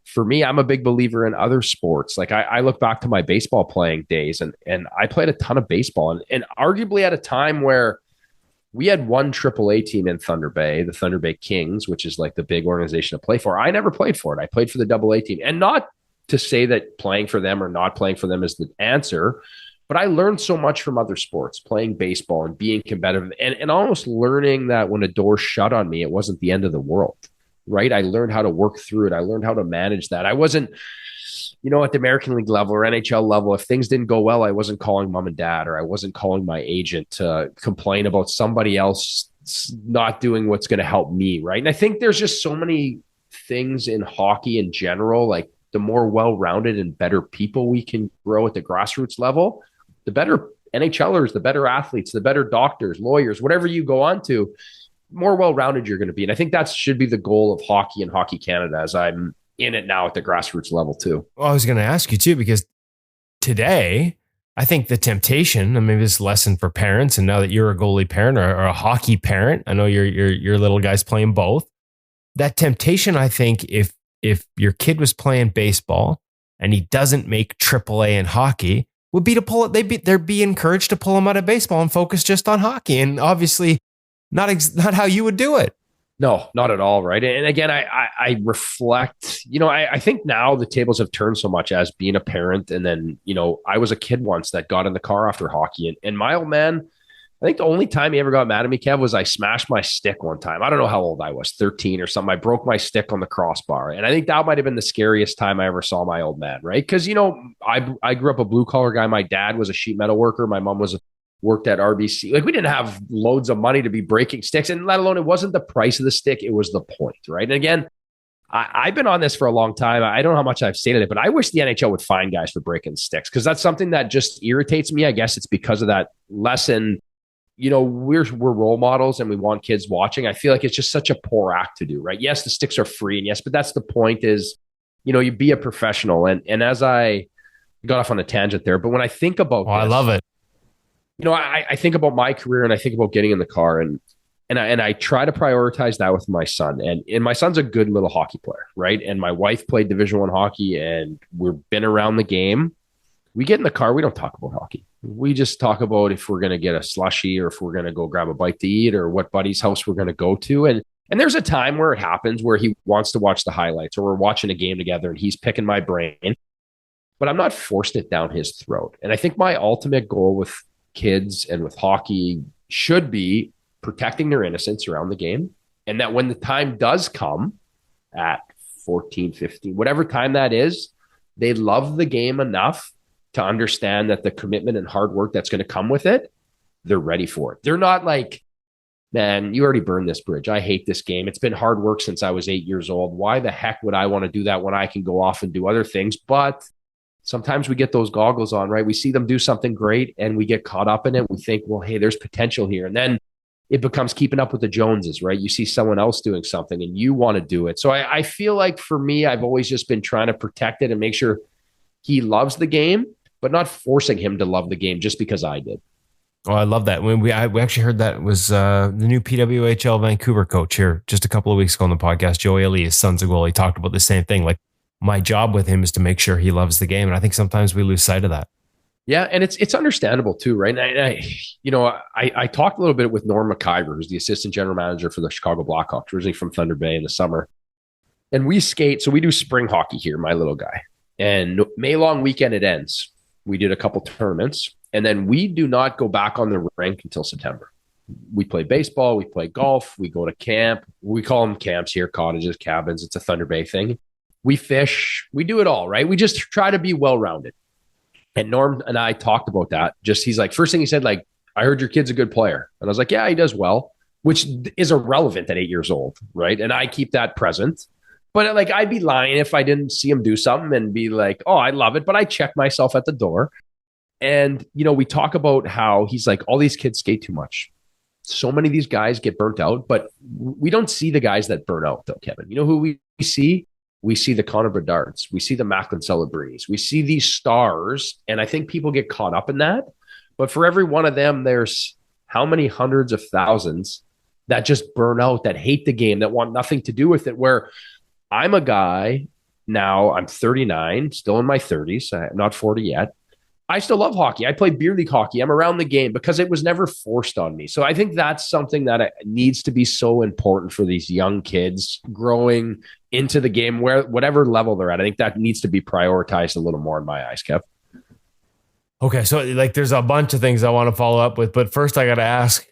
for me, I'm a big believer in other sports. Like I look back to my baseball playing days, and I played a ton of baseball, and arguably at a time where we had one AAA team in Thunder Bay, the Thunder Bay Kings, which is like the big organization to play for. I never played for it. I played for the AA team. And not to say that playing for them or not playing for them is the answer, but I learned so much from other sports, playing baseball and being competitive, and almost learning that when a door shut on me, it wasn't the end of the world, right? I learned how to work through it. I learned how to manage that. I wasn't, at the American League level or NHL level, if things didn't go well, I wasn't calling mom and dad, or I wasn't calling my agent to complain about somebody else not doing what's going to help me, right? And I think there's just so many things in hockey in general, like the more well-rounded and better people we can grow at the grassroots level, the better NHLers, the better athletes, the better doctors, lawyers, whatever you go on to, more well-rounded you're going to be. And I think that should be the goal of hockey and Hockey Canada, as I'm in it now at the grassroots level too. Well, I was going to ask you too, because today, I think the temptation, and maybe this lesson for parents, and now that you're a goalie parent or a hockey parent, I know your little guy's playing both. That temptation, I think, if your kid was playing baseball and he doesn't make AAA in hockey, would be to pull it. They'd be encouraged to pull him out of baseball and focus just on hockey, and obviously not how you would do it. No, not at all. Right. And again, I reflect, I think now the tables have turned so much as being a parent. And then, I was a kid once that got in the car after hockey, and my old man, I think the only time he ever got mad at me, Kev, was I smashed my stick one time. I don't know how old I was, 13 or something. I broke my stick on the crossbar. And I think that might've been the scariest time I ever saw my old man. Right. Cause I grew up a blue collar guy. My dad was a sheet metal worker. My mom worked at RBC. Like, we didn't have loads of money to be breaking sticks, and let alone, it wasn't the price of the stick. It was the point, right? And again, I've been on this for a long time. I don't know how much I've stated it, but I wish the NHL would fine guys for breaking sticks, because that's something that just irritates me. I guess it's because of that lesson. We're role models and we want kids watching. I feel like it's just such a poor act to do, right? Yes, the sticks are free, and yes, but that's the point is, you be a professional. And as I got off on a tangent there, but when I think about I love it. I think about my career, and I think about getting in the car, and I try to prioritize that with my son. And my son's a good little hockey player, right? And my wife played Division I hockey, and we've been around the game. We get in the car, we don't talk about hockey. We just talk about if we're going to get a slushie, or if we're going to go grab a bite to eat, or what buddy's house we're going to go to. And there's a time where it happens where he wants to watch the highlights, or we're watching a game together and he's picking my brain, but I'm not forced it down his throat. And I think my ultimate goal with kids and with hockey should be protecting their innocence around the game. And that when the time does come at 14, 15, whatever time that is, they love the game enough to understand that the commitment and hard work that's going to come with it, they're ready for it. They're not like, man, you already burned this bridge. I hate this game. It's been hard work since I was 8 years old. Why the heck would I want to do that when I can go off and do other things? But sometimes we get those goggles on, right? We see them do something great and we get caught up in it. We think, well, hey, there's potential here. And then it becomes keeping up with the Joneses, right? You see someone else doing something and you want to do it. So I feel like for me, I've always just been trying to protect it and make sure he loves the game, but not forcing him to love the game just because I did. Oh, I love that. When we actually heard that was the new PWHL Vancouver coach here just a couple of weeks ago on the podcast, Joey Ali, his son's a goalie. He talked about the same thing. Like, my job with him is to make sure he loves the game. And I think sometimes we lose sight of that. Yeah. And it's understandable too, right? And I talked a little bit with Norm McIver, who's the assistant general manager for the Chicago Blackhawks, originally from Thunder Bay in the summer. And we skate. So we do spring hockey here, my little guy. And May long weekend, it ends. We did a couple tournaments, and then we do not go back on the rink until September. We play baseball, we play golf, we go to camp. We call them camps here, cottages, cabins. It's a Thunder Bay thing. We fish, we do it all, right? We just try to be well-rounded. And Norm and I talked about that. He's like, first thing he said, like, I heard your kid's a good player. And I was like, yeah, he does well, which is irrelevant at 8 years old, right? And I keep that present. But like, I'd be lying if I didn't see him do something and be like, oh, I love it. But I check myself at the door. And, we talk about how he's like, all these kids skate too much. so many of these guys get burnt out, but we don't see the guys that burn out though, Kevin. You know who we see? We see the Connor Bedards. We see the Macklin Celebrini. We see these stars. And I think people get caught up in that. But for every one of them, there's how many hundreds of thousands that just burn out, that hate the game, that want nothing to do with it. Where I'm a guy now, I'm 39, still in my 30s. I'm not 40 yet. I still love hockey. I play beer league hockey. I'm around the game because it was never forced on me. So I think that's something that needs to be so important for these young kids growing into the game, where whatever level they're at. I think that needs to be prioritized a little more in my eyes, Kev. Okay, so like there's a bunch of things I want to follow up with, but first I got to ask,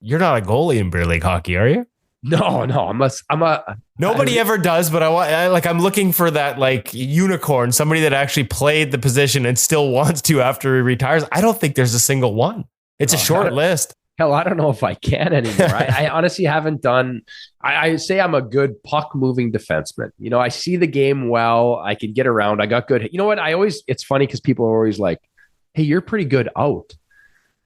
you're not a goalie in beer league hockey, are you? No, I'm a Nobody ever does, but I'm looking for that like unicorn, somebody that actually played the position and still wants to after he retires. I don't think there's a single one. It's a short list. Hell, I don't know if I can anymore. I honestly haven't done. I say I'm a good puck moving defenseman. You know, I see the game well. I can get around. I got good. You know what? It's funny because people are always like, "Hey, you're pretty good out."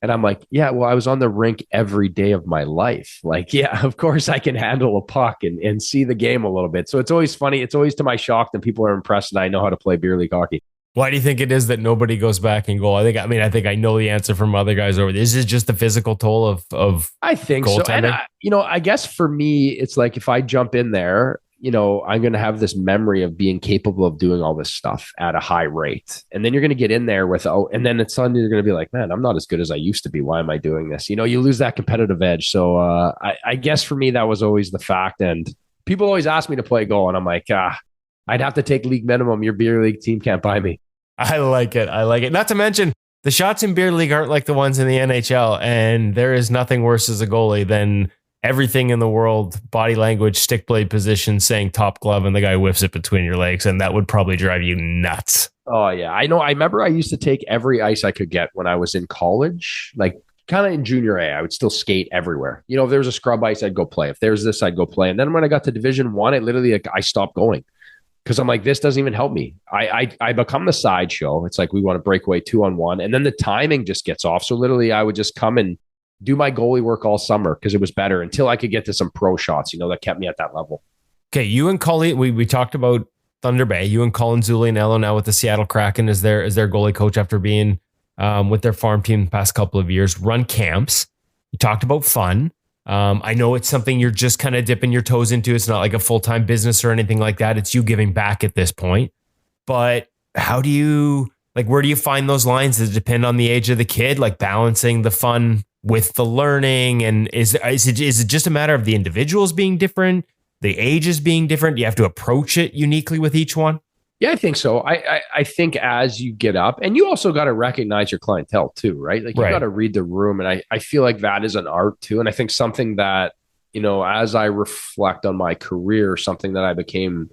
And I'm like, yeah, well, I was on the rink every day of my life. Like, yeah, of course I can handle a puck and see the game a little bit. So it's always funny. It's always to my shock that people are impressed that I know how to play beer league hockey. Why do you think it is that nobody goes back and goal? I think I know the answer from other guys over there. Is it just the physical toll of I think goaltending? So. And I guess for me, it's like if I jump in there, you know, I'm going to have this memory of being capable of doing all this stuff at a high rate. And then you're going to get in there and then it's suddenly you're going to be like, man, I'm not as good as I used to be. Why am I doing this? You know, you lose that competitive edge. So I guess for me, that was always the fact. And people always ask me to play goal. And I'm like, I'd have to take league minimum. Your beer league team can't buy me. I like it. Not to mention the shots in beer league aren't like the ones in the NHL. And there is nothing worse as a goalie than everything in the world, body language, stick blade position, saying top glove, and the guy whiffs it between your legs. And that would probably drive you nuts. Oh, yeah. I know. I remember I used to take every ice I could get when I was in college, like kind of in junior A. I would still skate everywhere. You know, if there was a scrub ice, I'd go play. If there's this, I'd go play. And then when I got to Division I, I stopped going because I'm like, this doesn't even help me. I become the sideshow. It's like we want to break away 2-on-1. And then the timing just gets off. So literally I would just come and do my goalie work all summer because it was better until I could get to some pro shots, you know, that kept me at that level. Okay, you and Colleen, we talked about Thunder Bay. You and Colin Zulianello now with the Seattle Kraken as their goalie coach after being with their farm team the past couple of years, run camps. You talked about fun. I know it's something you're just kind of dipping your toes into. It's not like a full-time business or anything like that. It's you giving back at this point. But where do you find those lines that depend on the age of the kid, like balancing the fun with the learning? And is it just a matter of the individuals being different, the ages being different? You have to approach it uniquely with each one? Yeah, I think so. I think as you get up, and you also got to recognize your clientele too, right? Like you got to read the room. And I feel like that is an art too. And I think something that, you know, as I reflect on my career, something that I became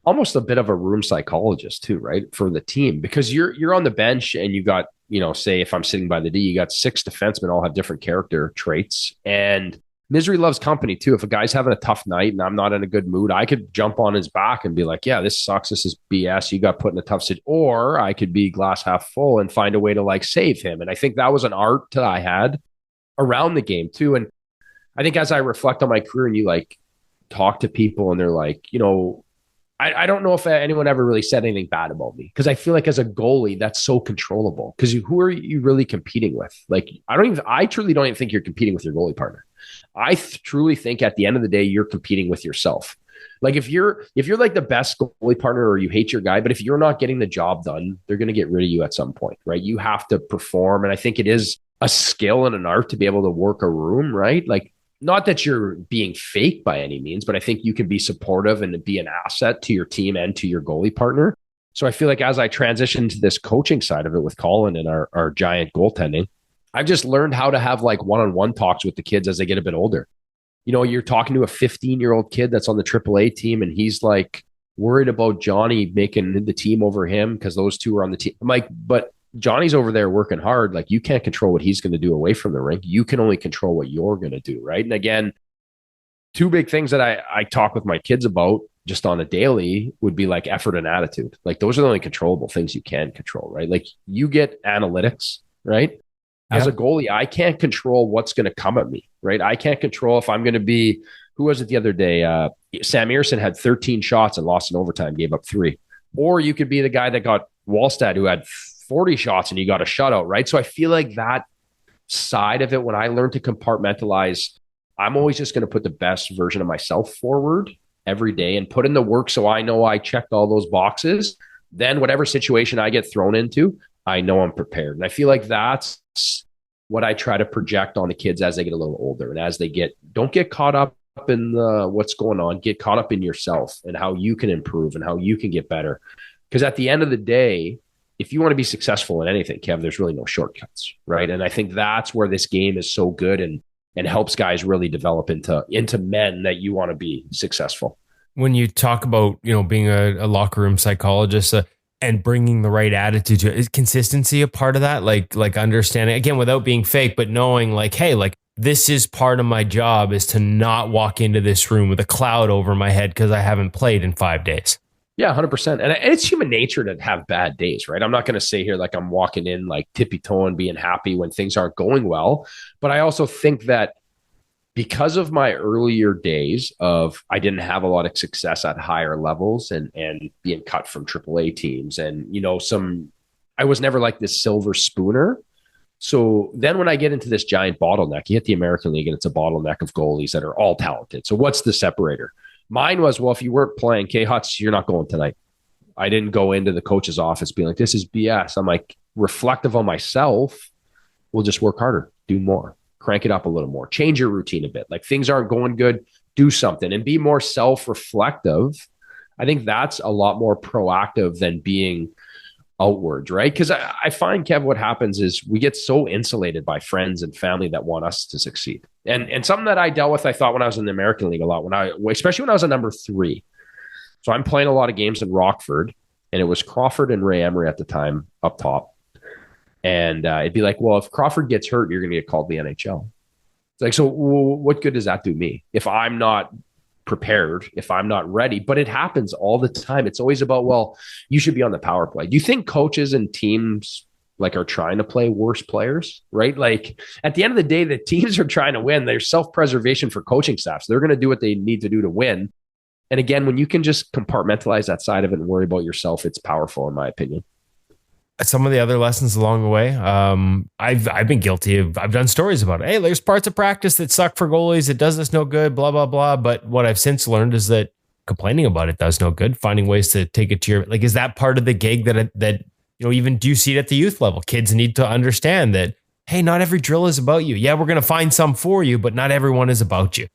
almost a bit of a room psychologist too, right? For the team, because you're on the bench and you got, you know, say if I'm sitting by the D, you got 6 defensemen all have different character traits, and misery loves company too. If a guy's having a tough night and I'm not in a good mood, I could jump on his back and be like, yeah, this sucks. This is BS. You got put in a tough situation. Or I could be glass half full and find a way to like save him. And I think that was an art that I had around the game too. And I think as I reflect on my career and you like talk to people and they're like, you know, I don't know if anyone ever really said anything bad about me, because I feel like as a goalie, that's so controllable. Because who are you really competing with? Like, I truly don't even think you're competing with your goalie partner. I truly think at the end of the day, you're competing with yourself. Like if you're like the best goalie partner or you hate your guy, but if you're not getting the job done, they're going to get rid of you at some point, right? You have to perform. And I think it is a skill and an art to be able to work a room, right? Like, not that you're being fake by any means, but I think you can be supportive and be an asset to your team and to your goalie partner. So I feel like as I transition to this coaching side of it with Colin and our giant goaltending, I've just learned how to have like one-on-one talks with the kids as they get a bit older. You know, you're talking to a 15-year-old kid that's on the AAA team and he's like worried about Johnny making the team over him because those two are on the team. I'm like, but Johnny's over there working hard. Like you can't control what he's going to do away from the rink. You can only control what you're going to do. Right. And again, 2 big things that I talk with my kids about just on a daily would be like effort and attitude. Like those are the only controllable things you can control, right? Like you get analytics, right? As a goalie, I can't control what's going to come at me, right? I can't control if I'm going to be, who was it the other day? Sam Earson had 13 shots and lost in overtime, gave up 3. Or you could be the guy that got Wallstad who had 40 shots and you got a shutout, right? So I feel like that side of it, when I learned to compartmentalize, I'm always just going to put the best version of myself forward every day and put in the work so I know I checked all those boxes. Then whatever situation I get thrown into, I know I'm prepared. And I feel like that's what I try to project on the kids as they get a little older and as they don't get caught up in what's going on, get caught up in yourself and how you can improve and how you can get better. Because at the end of the day, if you want to be successful in anything, Kev, there's really no shortcuts, right? And I think that's where this game is so good and helps guys really develop into men that you want to be successful. When you talk about, being a locker room psychologist and bringing the right attitude to it, is consistency a part of that? Like understanding, again, without being fake, but knowing like, hey, like this is part of my job is to not walk into this room with a cloud over my head because I haven't played in 5 days. Yeah, 100%. And it's human nature to have bad days, right? I'm not going to say here like I'm walking in like tippy-toeing, being happy when things aren't going well. But I also think that because of my earlier days of I didn't have a lot of success at higher levels and being cut from AAA teams and, I was never like this silver spooner. So then when I get into this giant bottleneck, you hit the American League and it's a bottleneck of goalies that are all talented. So what's the separator? Mine was, well, if you weren't playing, Hutz, you're not going tonight. I didn't go into the coach's office being like, this is BS. I'm like reflective on myself. We'll just work harder, do more, crank it up a little more, change your routine a bit. Like things aren't going good, do something and be more self-reflective. I think that's a lot more proactive than being outwards, right? Because I find, Kev, what happens is we get so insulated by friends and family that want us to succeed. And something that I dealt with, I thought when I was in the American League a lot, especially when I was a number 3. So I'm playing a lot of games in Rockford, and it was Crawford and Ray Emery at the time up top. And it'd be like, well, if Crawford gets hurt, you're going to get called to the NHL. It's like, so what good does that do me if I'm not prepared, if I'm not ready? But it happens all the time. It's always about, well, you should be on the power play. Do you think coaches and teams like are trying to play worse players, right? Like at the end of the day, the teams are trying to win. There's self-preservation for coaching staff. So they're going to do what they need to do to win. And again, when you can just compartmentalize that side of it and worry about yourself, it's powerful, in my opinion. Some of the other lessons along the way, I've been guilty of. I've done stories about it. Hey, there's parts of practice that suck for goalies. It does us no good. Blah blah blah. But what I've since learned is that complaining about it does no good. Finding ways to take it to your is that part of the gig that even do you see it at the youth level? Kids need to understand that. Hey, not every drill is about you. Yeah, we're going to find some for you, but not everyone is about you.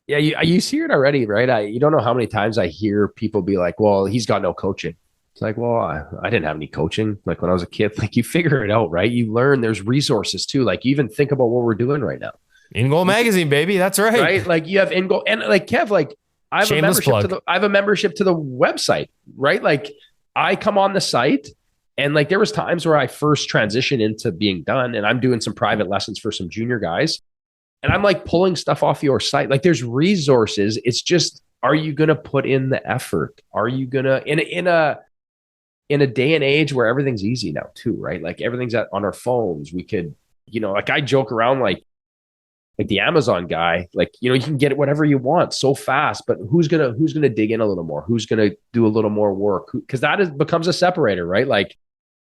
Yeah, you see it already, right? You don't know how many times I hear people be like, "Well, he's got no coaching." It's like, well, I didn't have any coaching. Like when I was a kid, like you figure it out, right? You learn there's resources too. Like you even think about what we're doing right now. InGoal magazine, baby. That's right. Right. Like you have InGoal and like Kev, like I have a membership to the website, right? Like I come on the site and like there was times where I first transitioned into being done and I'm doing some private lessons for some junior guys. And I'm like pulling stuff off your site. Like there's resources. It's just, are you going to put in the effort? Are you going to, in a day and age where everything's easy now too, right? Like everything's on our phones. We could, like I joke around like the Amazon guy, like, you can get whatever you want so fast, but who's going to dig in a little more? Who's going to do a little more work? Because becomes a separator, right? Like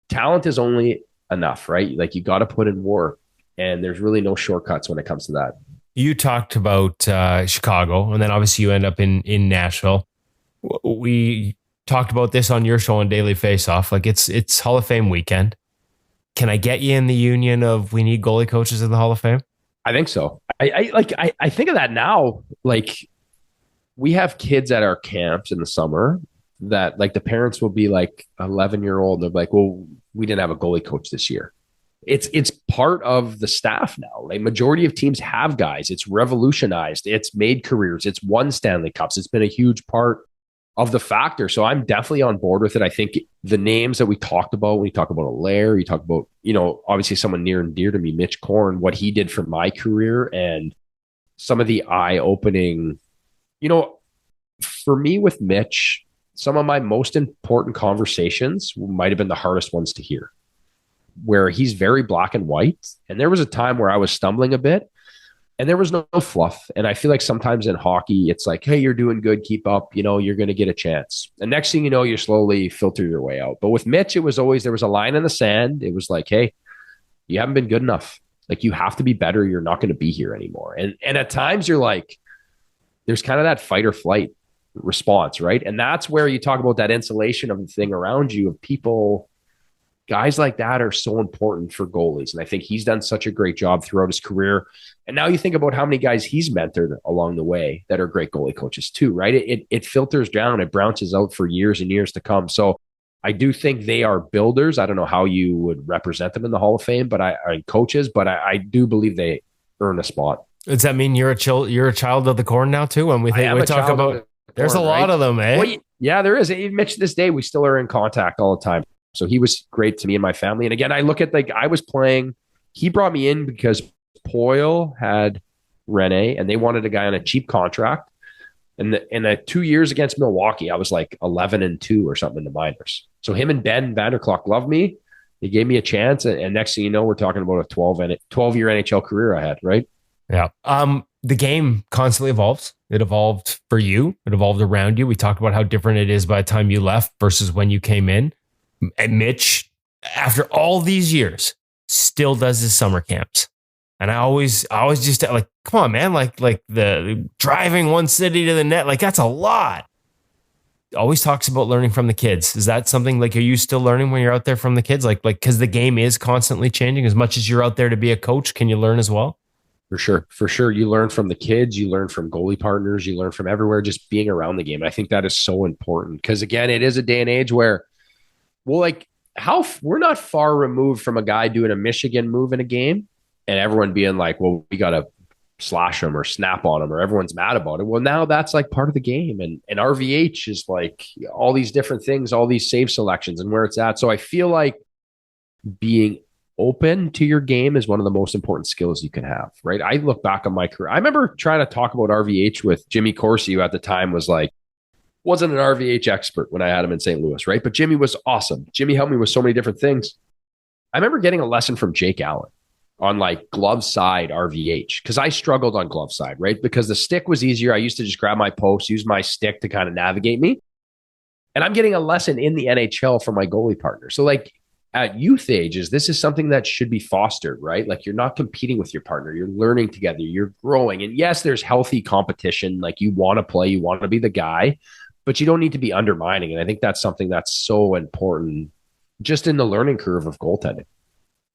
talent is only enough, right? Like you got to put in work and there's really no shortcuts when it comes to that. You talked about Chicago and then obviously you end up in Nashville. We talked about this on your show on Daily Faceoff. Like it's Hall of Fame weekend. Can I get you in the union of we need goalie coaches in the Hall of Fame? I think so. I think of that now. Like we have kids at our camps in the summer that like the parents will be like 11-year-old. And they're like, well, we didn't have a goalie coach this year. It's part of the staff now. Like majority of teams have guys. It's revolutionized. It's made careers. It's won Stanley Cups. It's been a huge part of the factor. So I'm definitely on board with it. I think the names that we talked about, when you talk about Allaire, you talk about, obviously someone near and dear to me, Mitch Korn, what he did for my career and some of the eye-opening, for me with Mitch, some of my most important conversations might have been the hardest ones to hear. where he's very black and white. And there was a time where I was stumbling a bit and there was no fluff. And I feel like sometimes in hockey, it's like, hey, you're doing good, keep up, you're going to get a chance. And next thing you know, you slowly filter your way out. But with Mitch, it was always, there was a line in the sand. It was like, hey, you haven't been good enough. Like, you have to be better. You're not going to be here anymore. And at times you're like, there's kind of that fight or flight response, right? And that's where you talk about that insulation of the thing around you, of people. Guys like that are so important for goalies. And I think he's done such a great job throughout his career. And now you think about how many guys he's mentored along the way that are great goalie coaches too, right? It filters down, it bounces out for years and years to come. So I do think they are builders. I don't know how you would represent them in the Hall of Fame, but I coaches, but I do believe they earn a spot. Does that mean you're a child of the corn now too? When we talk about, there's a lot of them, eh? Well, yeah, there is. Even Mitch, to this day, we still are in contact all the time. So he was great to me and my family. And again, I look at, like, I was playing, he brought me in because Poyle had Rene and they wanted a guy on a cheap contract. And in the 2 years against Milwaukee, I was like 11-2 or something in the minors. So him and Ben Vanderklok loved me. They gave me a chance. And next thing you know, we're talking about a 12-year NHL career I had, right? Yeah. The game constantly evolves. It evolved for you. It evolved around you. We talked about how different it is by the time you left versus when you came in. And Mitch, after all these years, still does his summer camps. And I always just like, come on, man, like the driving one city to the net, like that's a lot. Always talks about learning from the kids. Is that something, like, are you still learning when you're out there from the kids? Like, because the game is constantly changing. As much as you're out there to be a coach, can you learn as well? For sure. You learn from the kids, you learn from goalie partners, you learn from everywhere, just being around the game. I think that is so important because, again, it is a day and age where, well, like, we're not far removed from a guy doing a Michigan move in a game and everyone being like, well, we got to slash him or snap on him or everyone's mad about it. Well, now that's like part of the game. And RVH is like all these different things, all these save selections and where it's at. So I feel like being open to your game is one of the most important skills you can have, right? I look back on my career. I remember trying to talk about RVH with Jimmy Corsi, who at the time wasn't an RVH expert when I had him in St. Louis, right? But Jimmy was awesome. Jimmy helped me with so many different things. I remember getting a lesson from Jake Allen on like glove side RVH because I struggled on glove side, right? Because the stick was easier. I used to just grab my post, use my stick to kind of navigate me. And I'm getting a lesson in the NHL from my goalie partner. So like at youth ages, this is something that should be fostered, right? Like you're not competing with your partner. You're learning together. You're growing. And yes, there's healthy competition. Like you want to play, you want to be the guy, but you don't need to be undermining. And I think that's something that's so important just in the learning curve of goaltending.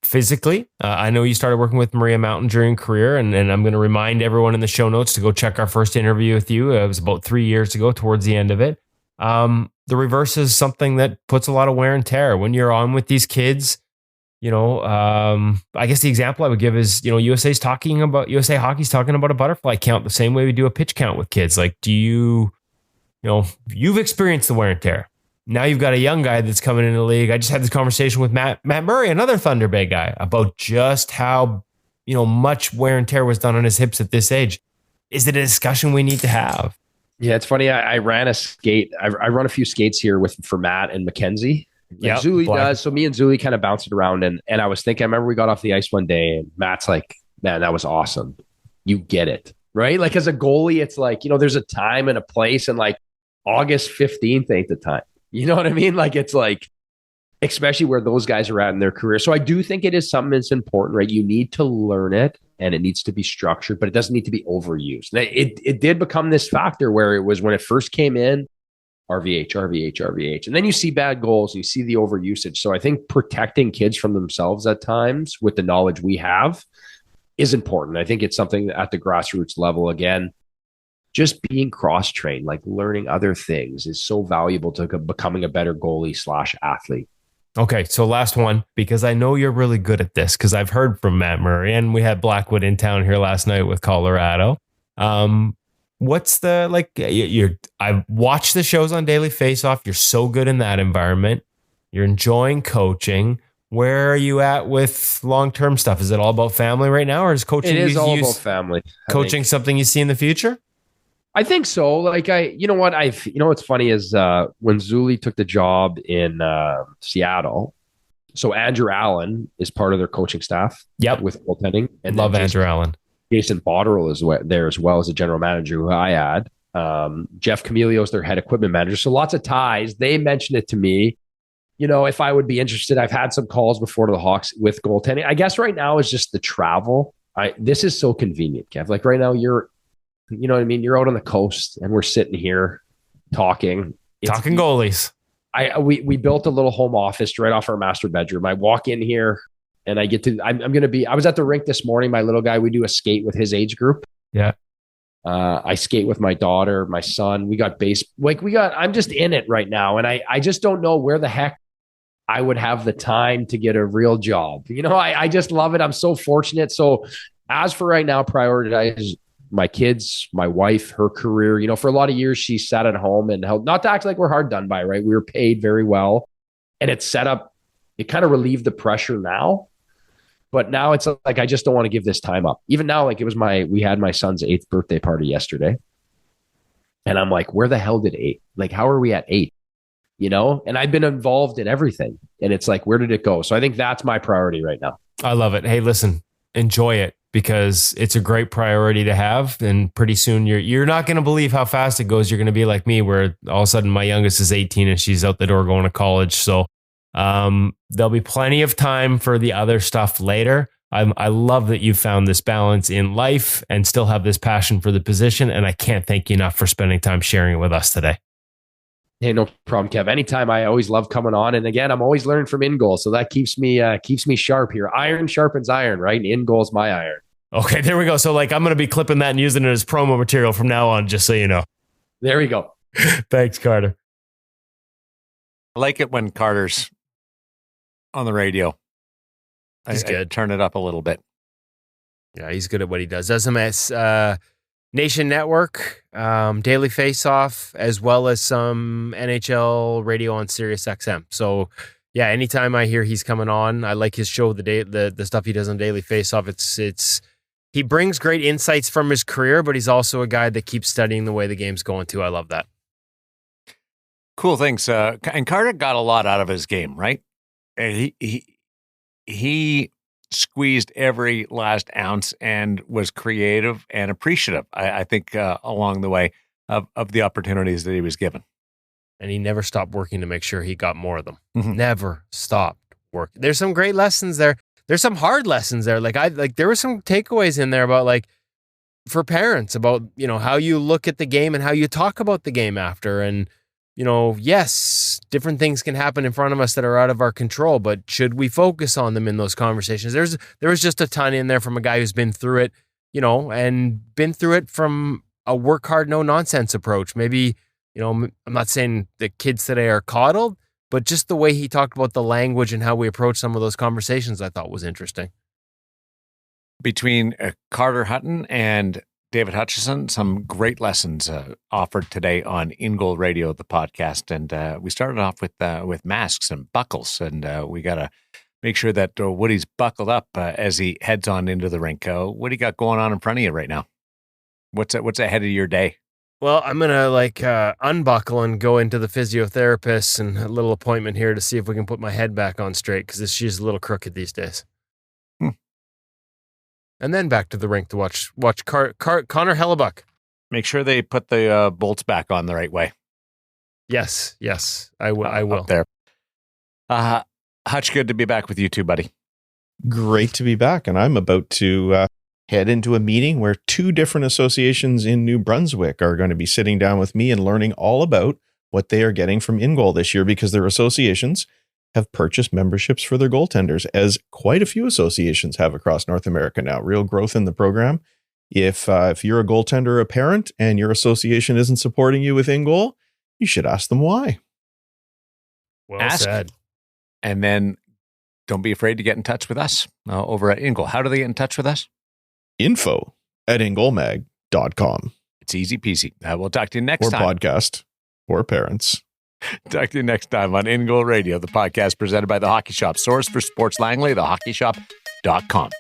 Physically, I know you started working with Maria Mountain during your career, and I'm going to remind everyone in the show notes to go check our first interview with you. It was about 3 years ago, towards the end of it. The reverse is something that puts a lot of wear and tear when you're on with these kids. I guess the example I would give is, USA Hockey's talking about a butterfly count the same way we do a pitch count with kids. Like, do you've experienced the wear and tear. Now you've got a young guy that's coming into the league. I just had this conversation with Matt Murray, another Thunder Bay guy, about just how, much wear and tear was done on his hips at this age. Is it a discussion we need to have? Yeah, it's funny. I ran a skate. I run a few skates here for Matt and Mackenzie. Like Zuli does. So me and Zuli kind of bounced it around. And I was thinking, I remember we got off the ice one day and Matt's like, man, that was awesome. You get it, right? Like as a goalie, it's like, there's a time and a place, and like August 15th ain't the time. You know what I mean? Like, it's like, especially where those guys are at in their career. So I do think it is something that's important, right? You need to learn it and it needs to be structured, but it doesn't need to be overused. And it did become this factor where it was when it first came in, RVH. And then you see bad goals and you see the overusage. So I think protecting kids from themselves at times with the knowledge we have is important. I think it's something at the grassroots level, again, just being cross-trained, like learning other things is so valuable to becoming a better goalie/athlete. Okay, so last one, because I know you're really good at this, because I've heard from Matt Murray, and we had Blackwood in town here last night with Colorado. What's the, like, I've watched the shows on Daily Faceoff. You're so good in that environment. You're enjoying coaching. Where are you at with long-term stuff? Is it all about family right now, or is coaching? It is all about family. Coaching something you see in the future? I think so. Like what's funny is when Zuli took the job in Seattle. So Andrew Allen is part of their coaching staff. Yep. With goaltending. And Love Andrew Allen. Jason Botterill is there as well as a general manager who I had. Jeff Camilio is their head equipment manager. So lots of ties. They mentioned it to me, if I would be interested. I've had some calls before to the Hawks with goaltending. I guess right now is just the travel. This is so convenient, Kev. Like right now you're what I mean? You're out on the coast and we're sitting here talking Goalies. We built a little home office right off our master bedroom. I walk in here and I get to, I was at the rink this morning. My little guy, we do a skate with his age group. Yeah. I skate with my daughter, my son. We got I'm just in it right now. And I just don't know where the heck I would have the time to get a real job. I just love it. I'm so fortunate. So as for right now, prioritize my kids, my wife, her career. For a lot of years, she sat at home and helped, not to act like we're hard done by, right? We were paid very well and it kind of relieved the pressure now. But now it's like, I just don't want to give this time up. Even now, like we had my son's 8th birthday party yesterday. And I'm like, where the hell did 8? Like, how are we at 8? And I've been involved in everything. And it's like, where did it go? So I think that's my priority right now. I love it. Hey, listen, enjoy it because it's a great priority to have. And pretty soon you're not going to believe how fast it goes. You're going to be like me, where all of a sudden my youngest is 18 and she's out the door going to college. So there'll be plenty of time for the other stuff later. I love that you found this balance in life and still have this passion for the position. And I can't thank you enough for spending time sharing it with us today. Hey, no problem, Kev. Anytime. I always love coming on. And again, I'm always learning from InGoal. So that keeps me sharp here. Iron sharpens iron, right? And InGoal's my iron. Okay, there we go. So I'm going to be clipping that and using it as promo material from now on, just so you know. There we go. Thanks, Carter. I like it when Carter's on the radio. He's good. Turn it up a little bit. Yeah, he's good at what he does. Does him as Nation Network, Daily Faceoff, as well as some NHL radio on Sirius XM. So, yeah, anytime I hear he's coming on, I like his show, the stuff he does on Daily Faceoff. He brings great insights from his career, but he's also a guy that keeps studying the way the game's going too. I love that. Cool things. And Carter got a lot out of his game, right? And he squeezed every last ounce and was creative and appreciative, I think, along the way of the opportunities that he was given. And he never stopped working to make sure he got more of them. Mm-hmm. Never stopped working. There's some great lessons there. There's some hard lessons there. There were some takeaways in there about for parents about, how you look at the game and how you talk about the game after. And, yes, different things can happen in front of us that are out of our control, but should we focus on them in those conversations? There was just a ton in there from a guy who's been through it, and been through it from a work hard, no nonsense approach. Maybe, I'm not saying the kids today are coddled, but just the way he talked about the language and how we approach some of those conversations, I thought was interesting. Between Carter Hutton and David Hutchison, some great lessons offered today on InGoal Radio, the podcast. And we started off with masks and buckles. And we got to make sure that Woody's buckled up as he heads on into the rink. What do you got going on in front of you right now? What's ahead of your day? Well, I'm going to unbuckle and go into the physiotherapist and a little appointment here to see if we can put my head back on straight because she's a little crooked these days. And then back to the rink to watch Connor Hellebuck. Make sure they put the bolts back on the right way. Yes, I will. Up there. Hutch, good to be back with you too, buddy. Great to be back. And I'm about to head into a meeting where 2 different associations in New Brunswick are going to be sitting down with me and learning all about what they are getting from InGoal this year, because their associations have purchased memberships for their goaltenders, as quite a few associations have across North America now. Real growth in the program. If you're a goaltender or a parent and your association isn't supporting you with InGoal, you should ask them why. Well said. And then don't be afraid to get in touch with us over at InGoal. How do they get in touch with us? info@ingoalmag.com. It's easy peasy. We'll talk to you next time. Or podcast or parents. Talk to you next time on InGoal Radio, the podcast presented by The Hockey Shop. Source for Sports Langley, thehockeyshop.com.